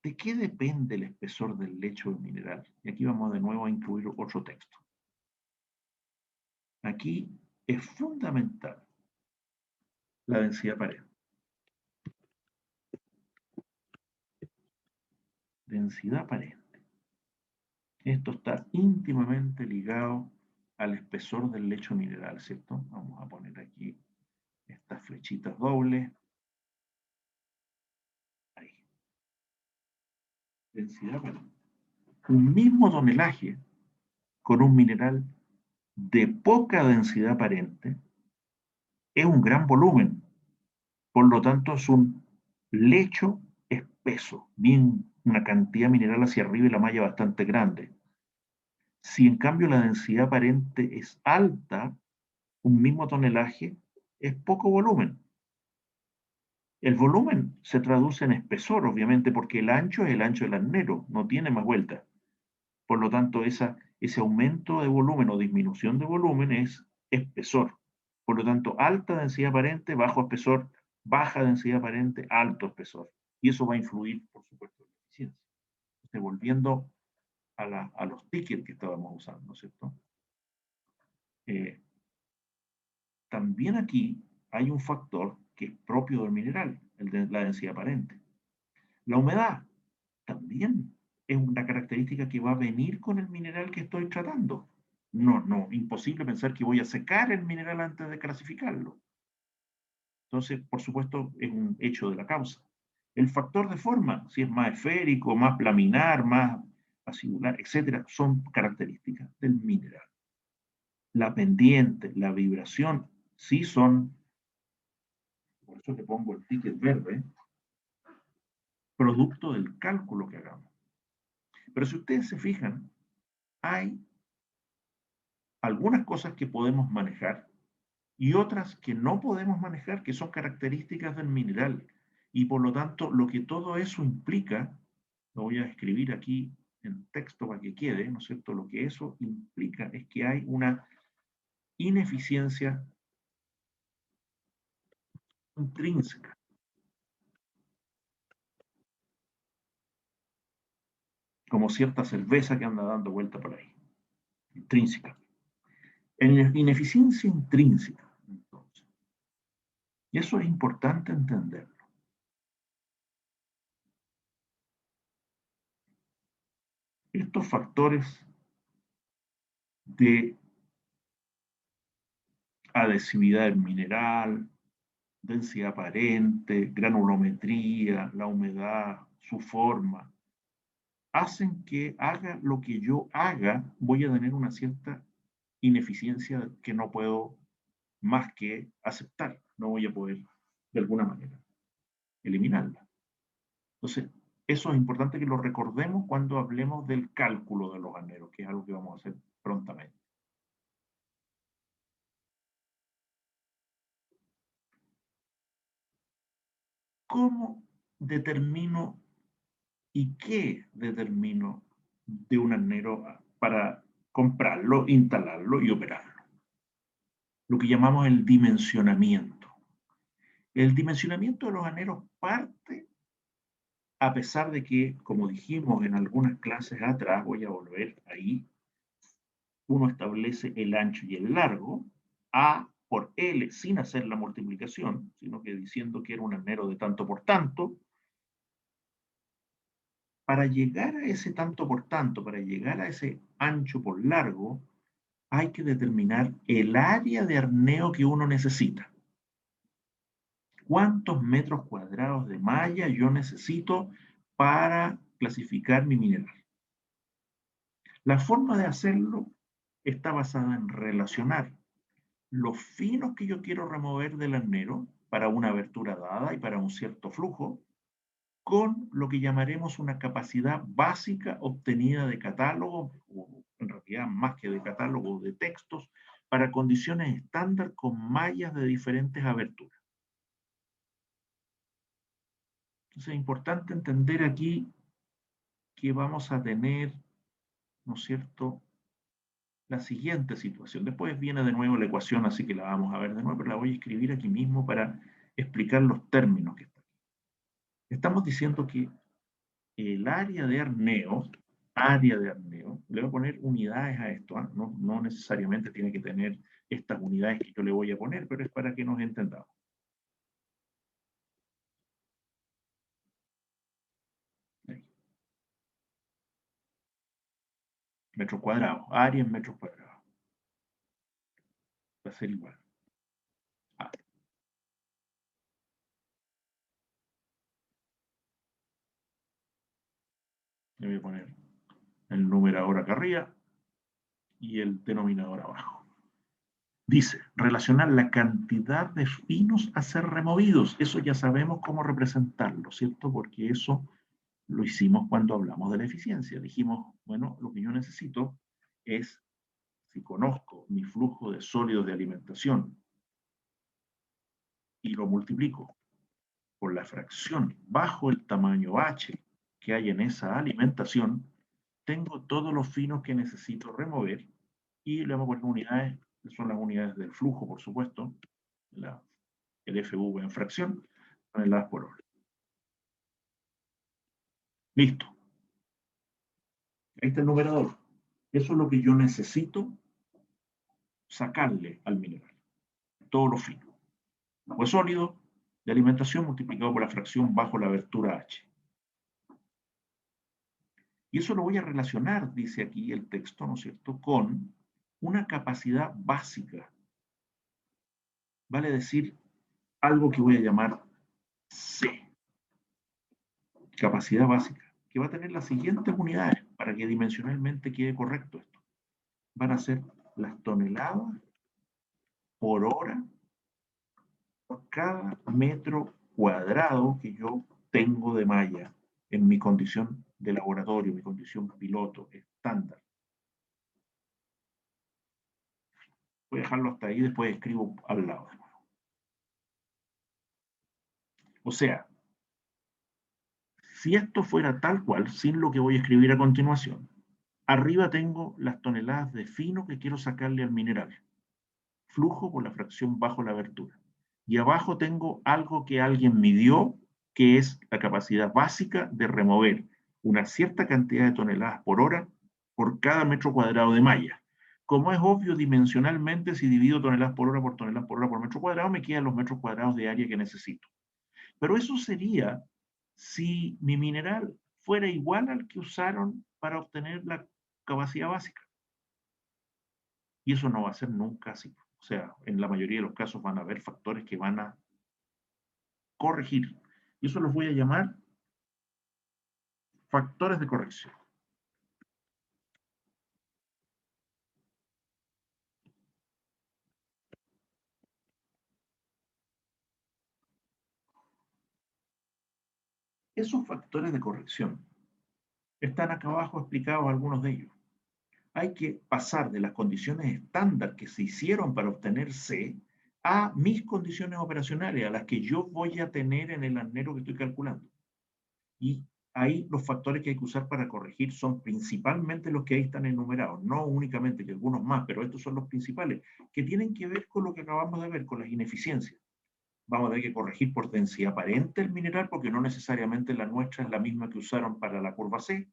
¿De qué depende el espesor del lecho del mineral? Y aquí vamos de nuevo a incluir otro texto. Aquí es fundamental la densidad aparente. Densidad aparente. Esto está íntimamente ligado al espesor del lecho mineral, ¿cierto? Vamos a poner aquí estas flechitas dobles. Ahí. Densidad aparente. Un mismo tonelaje con un mineral de poca densidad aparente es un gran volumen. Por lo tanto, es un lecho espeso, bien una cantidad mineral hacia arriba y la malla bastante grande. Si en cambio la densidad aparente es alta, un mismo tonelaje es poco volumen. El volumen se traduce en espesor, obviamente, porque el ancho es el ancho del arnero, no tiene más vuelta. Por lo tanto, ese aumento de volumen o disminución de volumen es espesor. Por lo tanto, alta densidad aparente, bajo espesor, baja densidad aparente, alto espesor. Y eso va a influir, por supuesto, en la eficiencia. Entonces, volviendo a los tickets que estábamos usando, ¿no es cierto? También aquí hay un factor que es propio del mineral, el de la densidad aparente. La humedad también es una característica que va a venir con el mineral que estoy tratando. No, imposible pensar que voy a secar el mineral antes de clasificarlo. Entonces, por supuesto, es un hecho de la causa. El factor de forma, si es más esférico, más laminar, más acidular, etcétera, son características del mineral. La pendiente, la vibración, sí son, por eso le pongo el ticket verde, producto del cálculo que hagamos. Pero si ustedes se fijan, hay algunas cosas que podemos manejar y otras que no podemos manejar, que son características del mineral. Y por lo tanto, lo que todo eso implica, lo voy a escribir aquí en texto para que quede, ¿no es cierto? Lo que eso implica es que hay una ineficiencia intrínseca. Como cierta cerveza que anda dando vuelta por ahí, intrínseca. En ineficiencia intrínseca, entonces. Y eso es importante entenderlo. Estos factores de adhesividad del mineral, densidad aparente, granulometría, la humedad, su forma, hacen que haga lo que yo haga, voy a tener una cierta ineficiencia que no puedo más que aceptar, no voy a poder de alguna manera eliminarla. Entonces, eso es importante que lo recordemos cuando hablemos del cálculo de los aneros, que es algo que vamos a hacer prontamente. ¿Cómo determino y qué determino de un anero para comprarlo, instalarlo y operarlo? Lo que llamamos el dimensionamiento. El dimensionamiento de los aneros parte, a pesar de que, como dijimos en algunas clases atrás, voy a volver ahí, uno establece el ancho y el largo, A por L, sin hacer la multiplicación, sino que diciendo que era un anero de tanto por tanto. Para llegar a ese tanto por tanto, para llegar a ese ancho por largo, hay que determinar el área de arneo que uno necesita. ¿Cuántos metros cuadrados de malla yo necesito para clasificar mi mineral? La forma de hacerlo está basada en relacionar los finos que yo quiero remover del arnero para una abertura dada y para un cierto flujo, con lo que llamaremos una capacidad básica obtenida de catálogo, o en realidad más que de catálogo, de textos, para condiciones estándar con mallas de diferentes aberturas. Entonces es importante entender aquí que vamos a tener, ¿no es cierto?, la siguiente situación. Después viene de nuevo la ecuación, así que la vamos a ver de nuevo, pero la voy a escribir aquí mismo para explicar los términos que están. Estamos diciendo que el área de arneo, le voy a poner unidades a esto, ¿eh? No, no necesariamente tiene que tener estas unidades que yo le voy a poner, pero es para que nos entendamos. Ahí. Metros cuadrados, área en metros cuadrados. Va a ser igual. Ah, le voy a poner el numerador acá arriba y el denominador abajo. Dice, relacionar la cantidad de finos a ser removidos. Eso ya sabemos cómo representarlo, ¿cierto? Porque eso lo hicimos cuando hablamos de la eficiencia. Dijimos, bueno, lo que yo necesito es, si conozco mi flujo de sólidos de alimentación y lo multiplico por la fracción bajo el tamaño H que hay en esa alimentación, tengo todos los finos que necesito remover y le vamos a poner unidades, que son las unidades del flujo, por supuesto, el FV en fracción, toneladas por hora. Listo. Ahí está el numerador. Eso es lo que yo necesito sacarle al mineral. Todo lo fino. Agua sólido de alimentación multiplicado por la fracción bajo la abertura H. Y eso lo voy a relacionar, dice aquí el texto, ¿no es cierto?, con una capacidad básica. Vale decir algo que voy a llamar C. Capacidad básica, que va a tener las siguientes unidades para que dimensionalmente quede correcto esto. Van a ser las toneladas por hora por cada metro cuadrado que yo tengo de malla en mi condición de laboratorio, mi condición piloto, estándar. Voy a dejarlo hasta ahí, después escribo al lado. O sea, si esto fuera tal cual, sin lo que voy a escribir a continuación, arriba tengo las toneladas de fino que quiero sacarle al mineral. Flujo por la fracción bajo la abertura. Y abajo tengo algo que alguien midió, que es la capacidad básica de remover una cierta cantidad de toneladas por hora por cada metro cuadrado de malla. Como es obvio, dimensionalmente, si divido toneladas por hora por metro cuadrado, me quedan los metros cuadrados de área que necesito. Pero eso sería si mi mineral fuera igual al que usaron para obtener la capacidad básica. Y eso no va a ser nunca así. O sea, en la mayoría de los casos van a haber factores que van a corregir. Y eso los voy a llamar factores de corrección. Esos factores de corrección están acá abajo explicados algunos de ellos. Hay que pasar de las condiciones estándar que se hicieron para obtener C a mis condiciones operacionales, a las que yo voy a tener en el arnero que estoy calculando. Y ahí los factores que hay que usar para corregir son principalmente los que ahí están enumerados, no únicamente que algunos más, pero estos son los principales, que tienen que ver con lo que acabamos de ver, con las ineficiencias. Vamos a tener que corregir por densidad aparente el mineral, porque no necesariamente la nuestra es la misma que usaron para la curva C.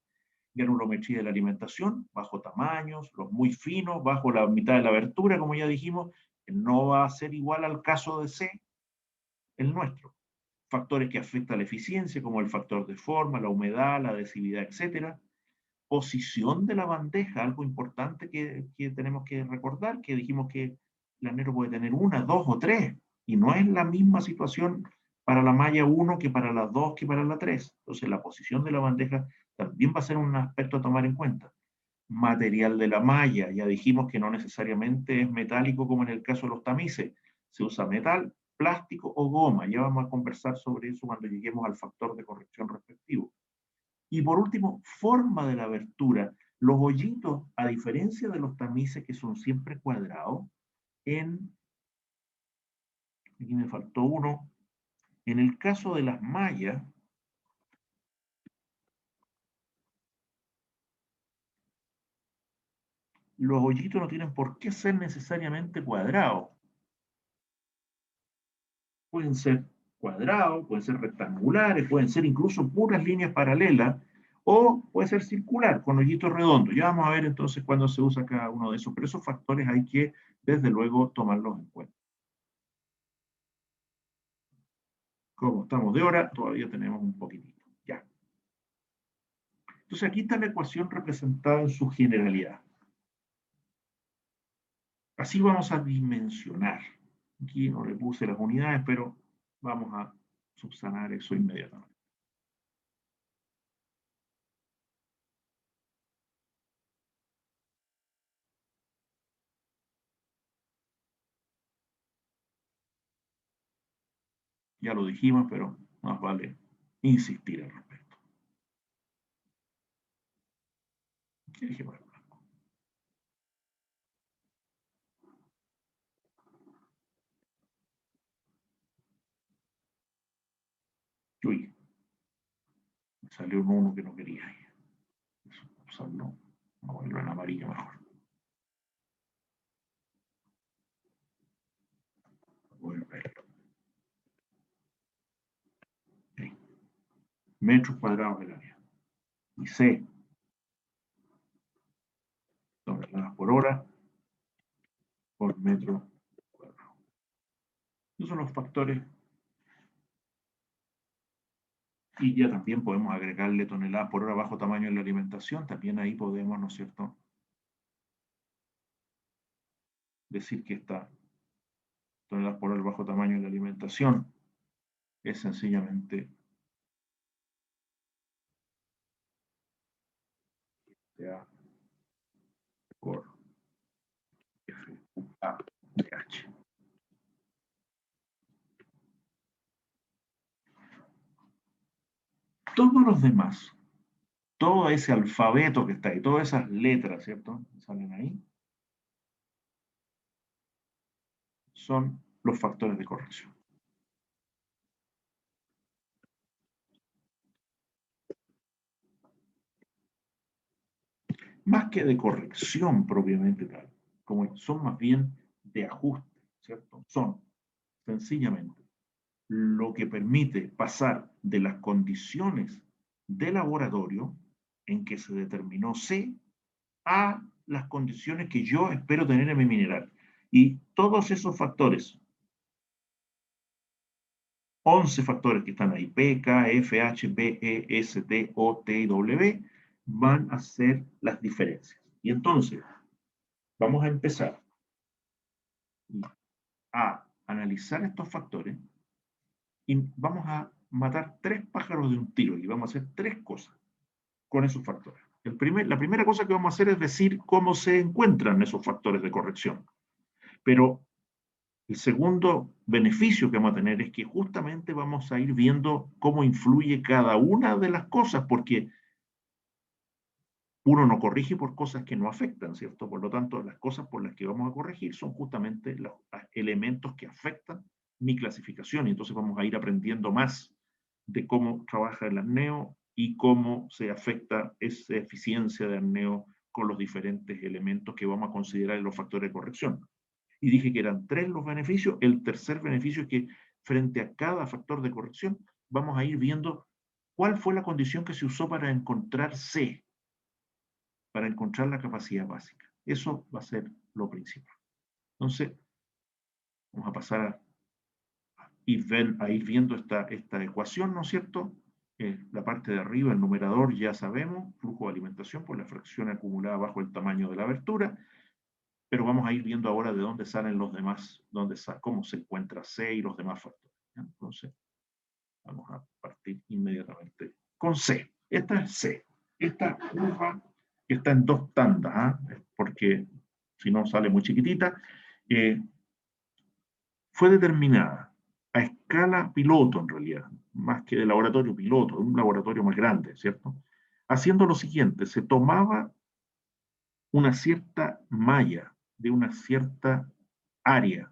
Granulometría de la alimentación, bajo tamaños, los muy finos, bajo la mitad de la abertura, como ya dijimos, que no va a ser igual al caso de C, el nuestro. Factores que afectan la eficiencia, como el factor de forma, la humedad, la adhesividad, etc. Posición de la bandeja, algo importante que tenemos que recordar, que dijimos que el arnero puede tener una, dos o tres, y no es la misma situación para la malla 1 que para la 2 que para la 3. Entonces la posición de la bandeja también va a ser un aspecto a tomar en cuenta. Material de la malla, ya dijimos que no necesariamente es metálico como en el caso de los tamices, se usa metal, plástico o goma. Ya vamos a conversar sobre eso cuando lleguemos al factor de corrección respectivo. Y por último, forma de la abertura. Los hoyitos, a diferencia de los tamices que son siempre cuadrados, aquí me faltó uno, en el caso de las mallas, los hoyitos no tienen por qué ser necesariamente cuadrados. Pueden ser cuadrados, pueden ser rectangulares, pueden ser incluso puras líneas paralelas, o puede ser circular, con hoyitos redondos. Ya vamos a ver entonces cuándo se usa cada uno de esos, pero esos factores hay que, desde luego, tomarlos en cuenta. Como estamos de hora, todavía tenemos un poquitito. Ya. Entonces aquí está la ecuación representada en su generalidad. Así vamos a dimensionar. Aquí no le puse las unidades, pero vamos a subsanar eso inmediatamente. Ya lo dijimos, pero más vale insistir al respecto. ¿Qué dije por acá? Uy, me salió un 1 que no quería. Usarlo, vamos a ponerlo en amarillo mejor. Voy a verlo. Okay. Metros cuadrados del área. Y C, toneladas por hora por metro cuadrado. Esos son los factores. Y ya también podemos agregarle toneladas por hora bajo tamaño en la alimentación. También ahí podemos, ¿no es cierto?, decir que esta toneladas por hora bajo tamaño en la alimentación es sencillamente A por FA de H. Todos los demás, todo ese alfabeto que está ahí, todas esas letras, ¿cierto? Salen ahí, son los factores de corrección. Más que de corrección propiamente tal, como son más bien de ajuste, ¿cierto? Son sencillamente lo que permite pasar de las condiciones de laboratorio en que se determinó C a las condiciones que yo espero tener en mi mineral. Y todos esos factores, 11 factores que están ahí, P, K, F, H, B, E, S, T, O, T y W, van a ser las diferencias. Y entonces, vamos a empezar a analizar estos factores y vamos a matar 3 pájaros de un tiro y vamos a hacer 3 cosas con esos factores. La primera cosa que vamos a hacer es decir cómo se encuentran esos factores de corrección. Pero el segundo beneficio que vamos a tener es que justamente vamos a ir viendo cómo influye cada una de las cosas, porque uno no corrige por cosas que no afectan, ¿cierto? Por lo tanto, las cosas por las que vamos a corregir son justamente los elementos que afectan mi clasificación. Y entonces vamos a ir aprendiendo más de cómo trabaja el apneo y cómo se afecta esa eficiencia de apneo con los diferentes elementos que vamos a considerar en los factores de corrección. Y dije que eran 3 los beneficios. El tercer beneficio es que frente a cada factor de corrección vamos a ir viendo cuál fue la condición que se usó para encontrar C, para encontrar la capacidad básica. Eso va a ser lo principal. Entonces, vamos a pasar a ir viendo esta ecuación, ¿no es cierto? La parte de arriba, el numerador, ya sabemos, flujo de alimentación por la fracción acumulada bajo el tamaño de la abertura, pero vamos a ir viendo ahora de dónde salen los demás, cómo se encuentra C y los demás factores. ¿Ya? Entonces, vamos a partir inmediatamente con C. Esta es C. Esta curva está en 2 tandas, ¿eh? Porque si no sale muy chiquitita. Fue determinada a escala piloto, en realidad, más que de laboratorio piloto, un laboratorio más grande, ¿cierto? Haciendo lo siguiente, se tomaba una cierta malla de una cierta área,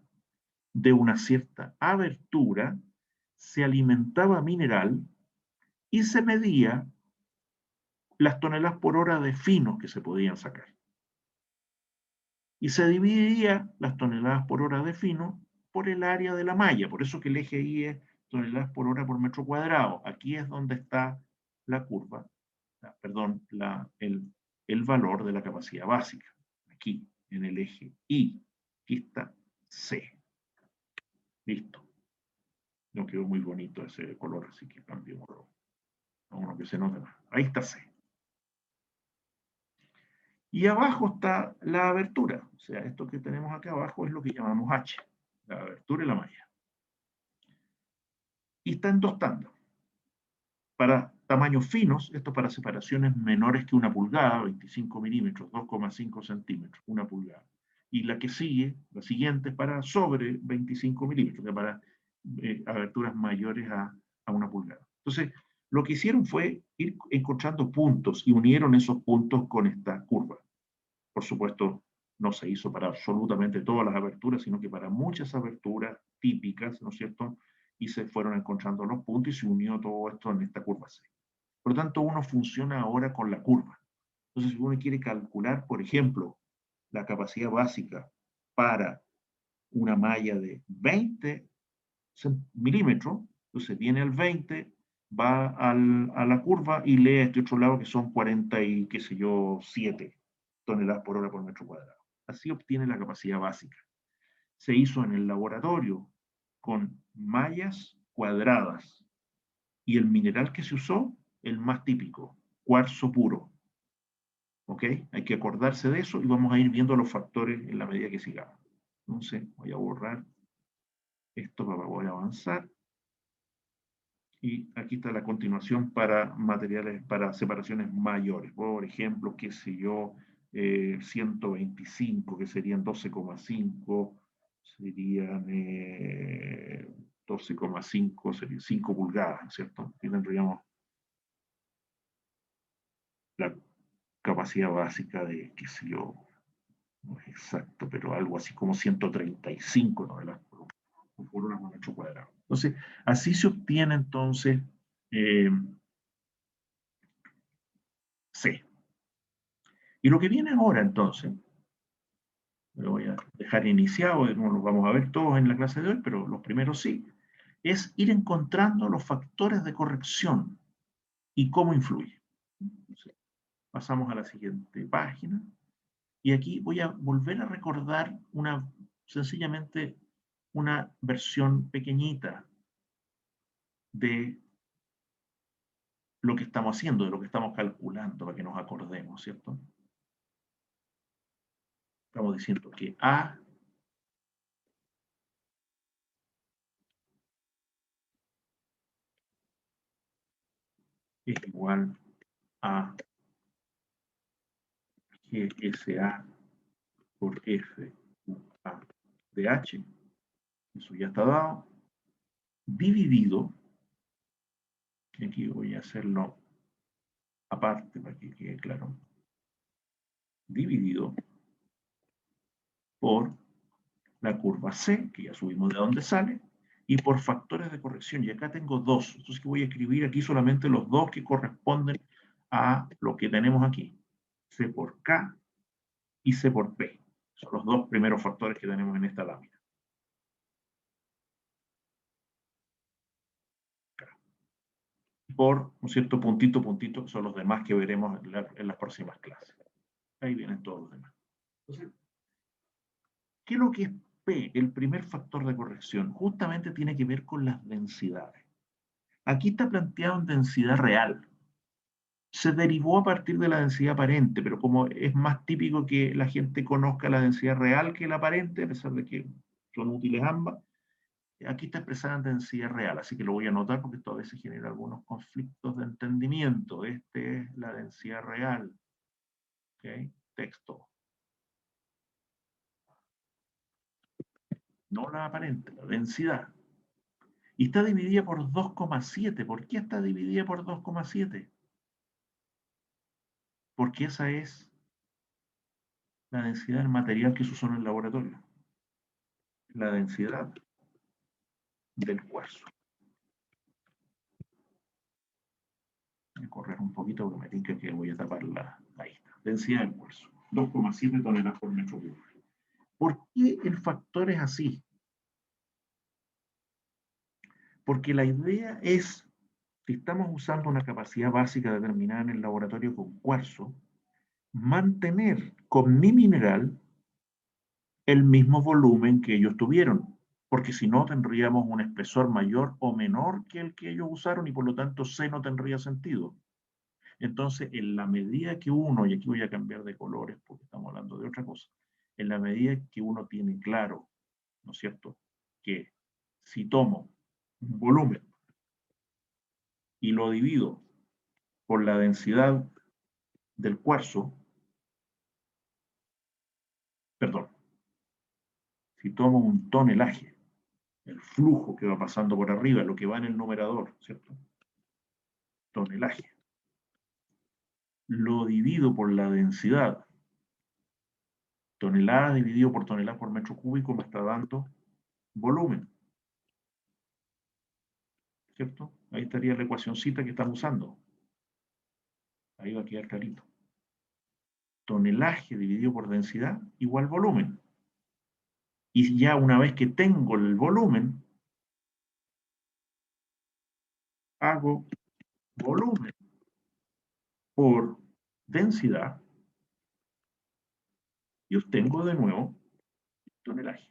de una cierta abertura, se alimentaba mineral y se medía las toneladas por hora de finos que se podían sacar. Y se dividía las toneladas por hora de fino por el área de la malla. Por eso que el eje Y es toneladas por hora por metro cuadrado. Aquí es donde está la curva, perdón, el valor de la capacidad básica. Aquí, en el eje Y. Aquí está C. Listo. No quedó muy bonito ese color, así que cambiémoslo a uno que se note más. Ahí está C. Y abajo está la abertura. O sea, esto que tenemos acá abajo es lo que llamamos H. La abertura y la malla. Y está en 2 tandas. Para tamaños finos, esto para separaciones menores que 1 pulgada, 25 milímetros, 2,5 centímetros, 1 pulgada. Y la que sigue, la siguiente, para sobre 25 milímetros, que para aberturas mayores a 1 pulgada. Entonces, lo que hicieron fue ir encontrando puntos y unieron esos puntos con esta curva. Por supuesto, no se hizo para absolutamente todas las aberturas, sino que para muchas aberturas típicas, ¿no es cierto? Y se fueron encontrando los puntos y se unió todo esto en esta curva C. Por lo tanto, uno funciona ahora con la curva. Entonces, si uno quiere calcular, por ejemplo, la capacidad básica para una malla de 20 milímetros, entonces viene al 20, va a la curva y lee a este otro lado que son 40 y qué sé yo, 7 toneladas por hora por metro cuadrado. Así obtiene la capacidad básica. Se hizo en el laboratorio con mallas cuadradas y el mineral que se usó, el más típico, cuarzo puro. ¿Ok? Hay que acordarse de eso y vamos a ir viendo los factores en la medida que sigamos. Entonces, voy a borrar esto para poder avanzar. Y aquí está la continuación para materiales, para separaciones mayores. Por ejemplo, qué sé yo, 125, que serían 12,5, serían 12,5, serían 5 pulgadas, ¿cierto? Y tendríamos capacidad básica de, qué sé yo, no es exacto, pero algo así como 135 toneladas por hora por metro cuadrado. Entonces, así se obtiene entonces C. Y lo que viene ahora entonces, lo voy a dejar iniciado, no lo vamos a ver todos en la clase de hoy, pero los primeros sí, es ir encontrando los factores de corrección y cómo influye. Entonces, pasamos a la siguiente página. Y aquí voy a volver a recordar sencillamente una versión pequeñita de lo que estamos haciendo, de lo que estamos calculando, para que nos acordemos, ¿cierto? Estamos diciendo que A es igual a GSA por F A de H, eso ya está dado, dividido, y aquí voy a hacerlo aparte para que quede claro, dividido por la curva C, que ya subimos de donde sale, y por factores de corrección. Y acá tengo dos. Entonces voy a escribir aquí solamente los dos que corresponden a lo que tenemos aquí. C por K y C por P. Son los dos primeros factores que tenemos en esta lámina. Por un cierto puntito, puntito, son los demás que veremos en las próximas clases. Ahí vienen todos los demás. Entonces, ¿qué es lo que es P? El primer factor de corrección justamente tiene que ver con las densidades. Aquí está planteado en densidad real. Se derivó a partir de la densidad aparente, pero como es más típico que la gente conozca la densidad real que la aparente, a pesar de que son útiles ambas, aquí está expresada en densidad real, así que lo voy a anotar porque esto a veces genera algunos conflictos de entendimiento. Este es la densidad real. ¿Okay? Texto. No la aparente, la densidad. Y está dividida por 2,7. ¿Por qué está dividida por 2,7? Porque esa es la densidad del material que se usó en el laboratorio. La densidad del cuarzo. Voy a correr un poquito porque me tinca que voy a tapar ahí está. Densidad del cuarzo. 2,7 toneladas por metro cúbico. ¿Por qué el factor es así? Porque la idea es, si estamos usando una capacidad básica determinada en el laboratorio con cuarzo, mantener con mi mineral el mismo volumen que ellos tuvieron, porque si no tendríamos un espesor mayor o menor que el que ellos usaron y por lo tanto C no tendría sentido. Entonces, en la medida que uno, y aquí voy a cambiar de colores porque estamos hablando de otra cosa, en la medida que uno tiene claro, ¿no es cierto?, que si tomo un volumen y lo divido por la densidad del cuarzo, perdón, si tomo un tonelaje, el flujo que va pasando por arriba, lo que va en el numerador, ¿cierto? Tonelaje. Lo divido por la densidad. Tonelada dividido por tonelada por metro cúbico me está dando volumen. ¿Cierto? Ahí estaría la ecuacioncita que estamos usando. Ahí va a quedar clarito. Tonelaje dividido por densidad igual volumen. Y ya una vez que tengo el volumen, hago volumen por densidad y obtengo de nuevo tonelaje.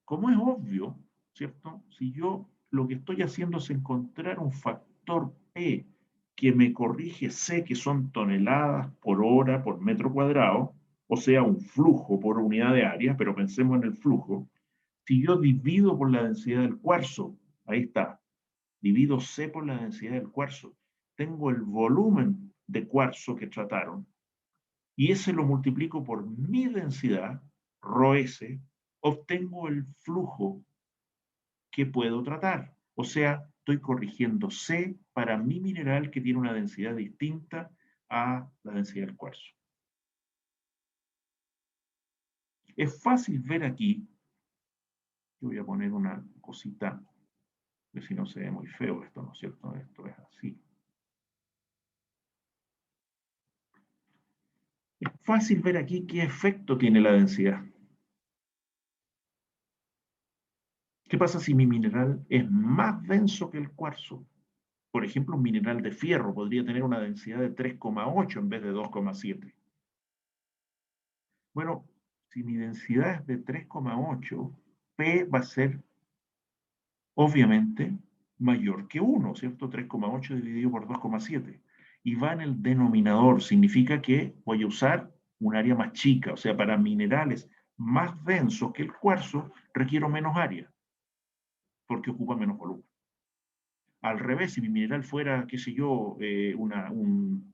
Como es obvio, ¿cierto? Si yo lo que estoy haciendo es encontrar un factor P que me corrige C, que son toneladas por hora por metro cuadrado, o sea, un flujo por unidad de área, pero pensemos en el flujo. Si yo divido por la densidad del cuarzo, ahí está, divido C por la densidad del cuarzo, tengo el volumen de cuarzo que trataron, y ese lo multiplico por mi densidad, ρS, obtengo el flujo que puedo tratar. O sea, estoy corrigiendo C para mi mineral que tiene una densidad distinta a la densidad del cuarzo. Es fácil ver aquí, yo voy a poner una cosita, que si no se ve muy feo esto, ¿no es cierto? Esto es así. Es fácil ver aquí qué efecto tiene la densidad. ¿Qué pasa si mi mineral es más denso que el cuarzo? Por ejemplo, un mineral de fierro podría tener una densidad de 3,8 en vez de 2,7. Bueno, si mi densidad es de 3,8, P va a ser obviamente mayor que 1, ¿cierto? 3,8 dividido por 2,7. Y va en el denominador, significa que voy a usar un área más chica, o sea, para minerales más densos que el cuarzo, requiero menos área, porque ocupa menos volumen. Al revés, si mi mineral fuera, qué sé yo, uno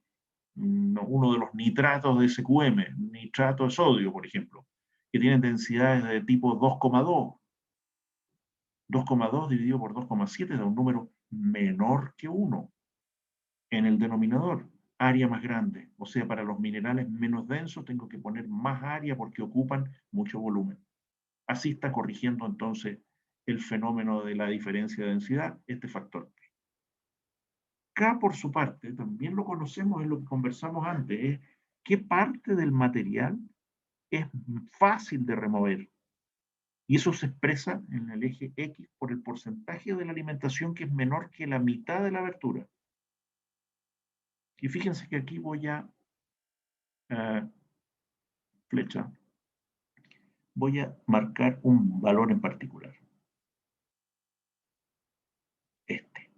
de los nitratos de SQM, nitrato de sodio, por ejemplo, que tienen densidades de tipo 2,2, 2,2 dividido por 2,7 da un número menor que 1 en el denominador, área más grande. O sea, para los minerales menos densos tengo que poner más área porque ocupan mucho volumen. Así está corrigiendo entonces el fenómeno de la diferencia de densidad, este factor. K, por su parte, también lo conocemos en lo que conversamos antes, es qué parte del material es fácil de remover. Y eso se expresa en el eje X por el porcentaje de la alimentación que es menor que la mitad de la abertura. Y fíjense que aquí voy a flecha, voy a marcar un valor en particular. Este.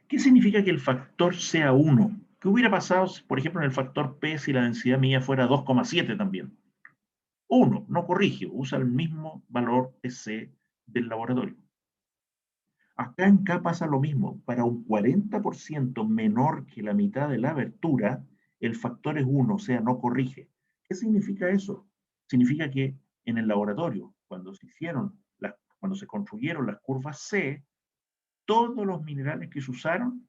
¿Qué significa que el factor sea 1? ¿Qué hubiera pasado, por ejemplo, en el factor P si la densidad mía fuera 2,7 también? 1, no corrige, usa el mismo valor de C del laboratorio. Acá en K pasa lo mismo. Para un 40% menor que la mitad de la abertura, el factor es 1, o sea, no corrige. ¿Qué significa eso? Significa que en el laboratorio, cuando se construyeron las curvas C, todos los minerales que se usaron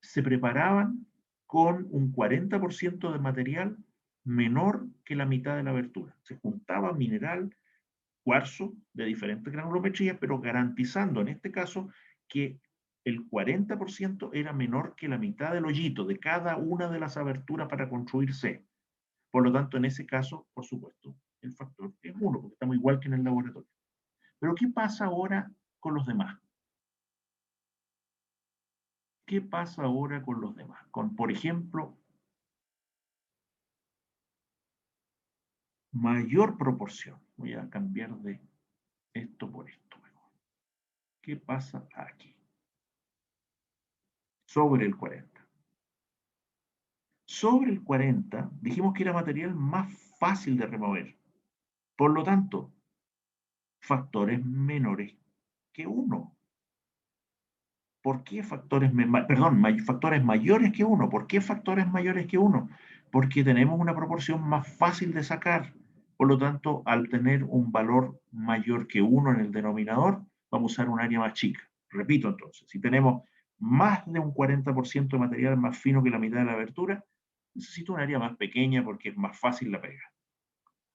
se preparaban con un 40% de material menor que la mitad de la abertura. Se juntaba mineral, cuarzo de diferentes granulometrías, pero garantizando en este caso que el 40% era menor que la mitad del hoyito de cada una de las aberturas para construir C. Por lo tanto, en ese caso, por supuesto, el factor es 1, porque estamos igual que en el laboratorio. Pero ¿qué pasa ahora con los demás? ¿Qué pasa ahora con los demás? Con, por ejemplo, mayor proporción. Voy a cambiar de esto por esto mejor. ¿Qué pasa aquí? Sobre el 40. Sobre el 40, dijimos que era material más fácil de remover. Por lo tanto, factores menores que 1. ¿Por qué factores mayores que 1? ¿Por qué factores mayores que 1? Porque tenemos una proporción más fácil de sacar. Por lo tanto, al tener un valor mayor que 1 en el denominador, vamos a usar un área más chica. Repito entonces, si tenemos más de un 40% de material más fino que la mitad de la abertura, necesito un área más pequeña porque es más fácil la pega.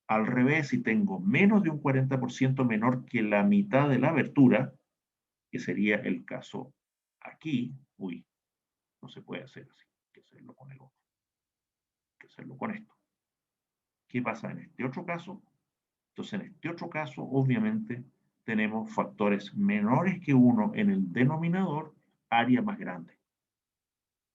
Al revés, si tengo menos de un 40% menor que la mitad de la abertura, que sería el caso aquí, no se puede hacer así, hay que hacerlo con el otro, hay que hacerlo con esto. ¿Qué pasa en este otro caso? Entonces, en este otro caso, obviamente, tenemos factores menores que 1 en el denominador, área más grande.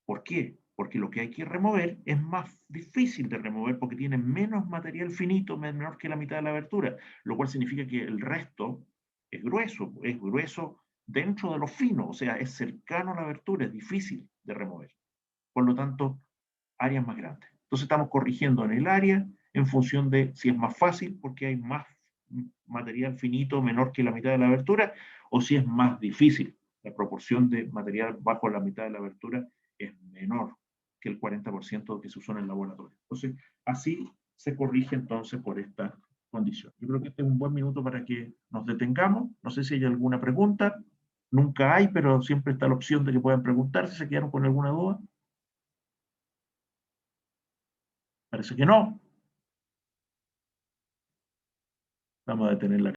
¿Por qué? Porque lo que hay que remover es más difícil de remover porque tiene menos material finito, menor que la mitad de la abertura, lo cual significa que el resto es grueso dentro de lo fino, o sea, es cercano a la abertura, es difícil de remover. Por lo tanto, áreas más grandes. Entonces estamos corrigiendo en el área en función de si es más fácil porque hay más material finito menor que la mitad de la abertura o si es más difícil. La proporción de material bajo la mitad de la abertura es menor que el 40% que se usó en el laboratorio. Entonces, así se corrige entonces por esta condición. Yo creo que este es un buen minuto para que nos detengamos. No sé si hay alguna pregunta. Nunca hay, pero siempre está la opción de que puedan preguntar si se quedaron con alguna duda. Parece que no. Vamos a detener la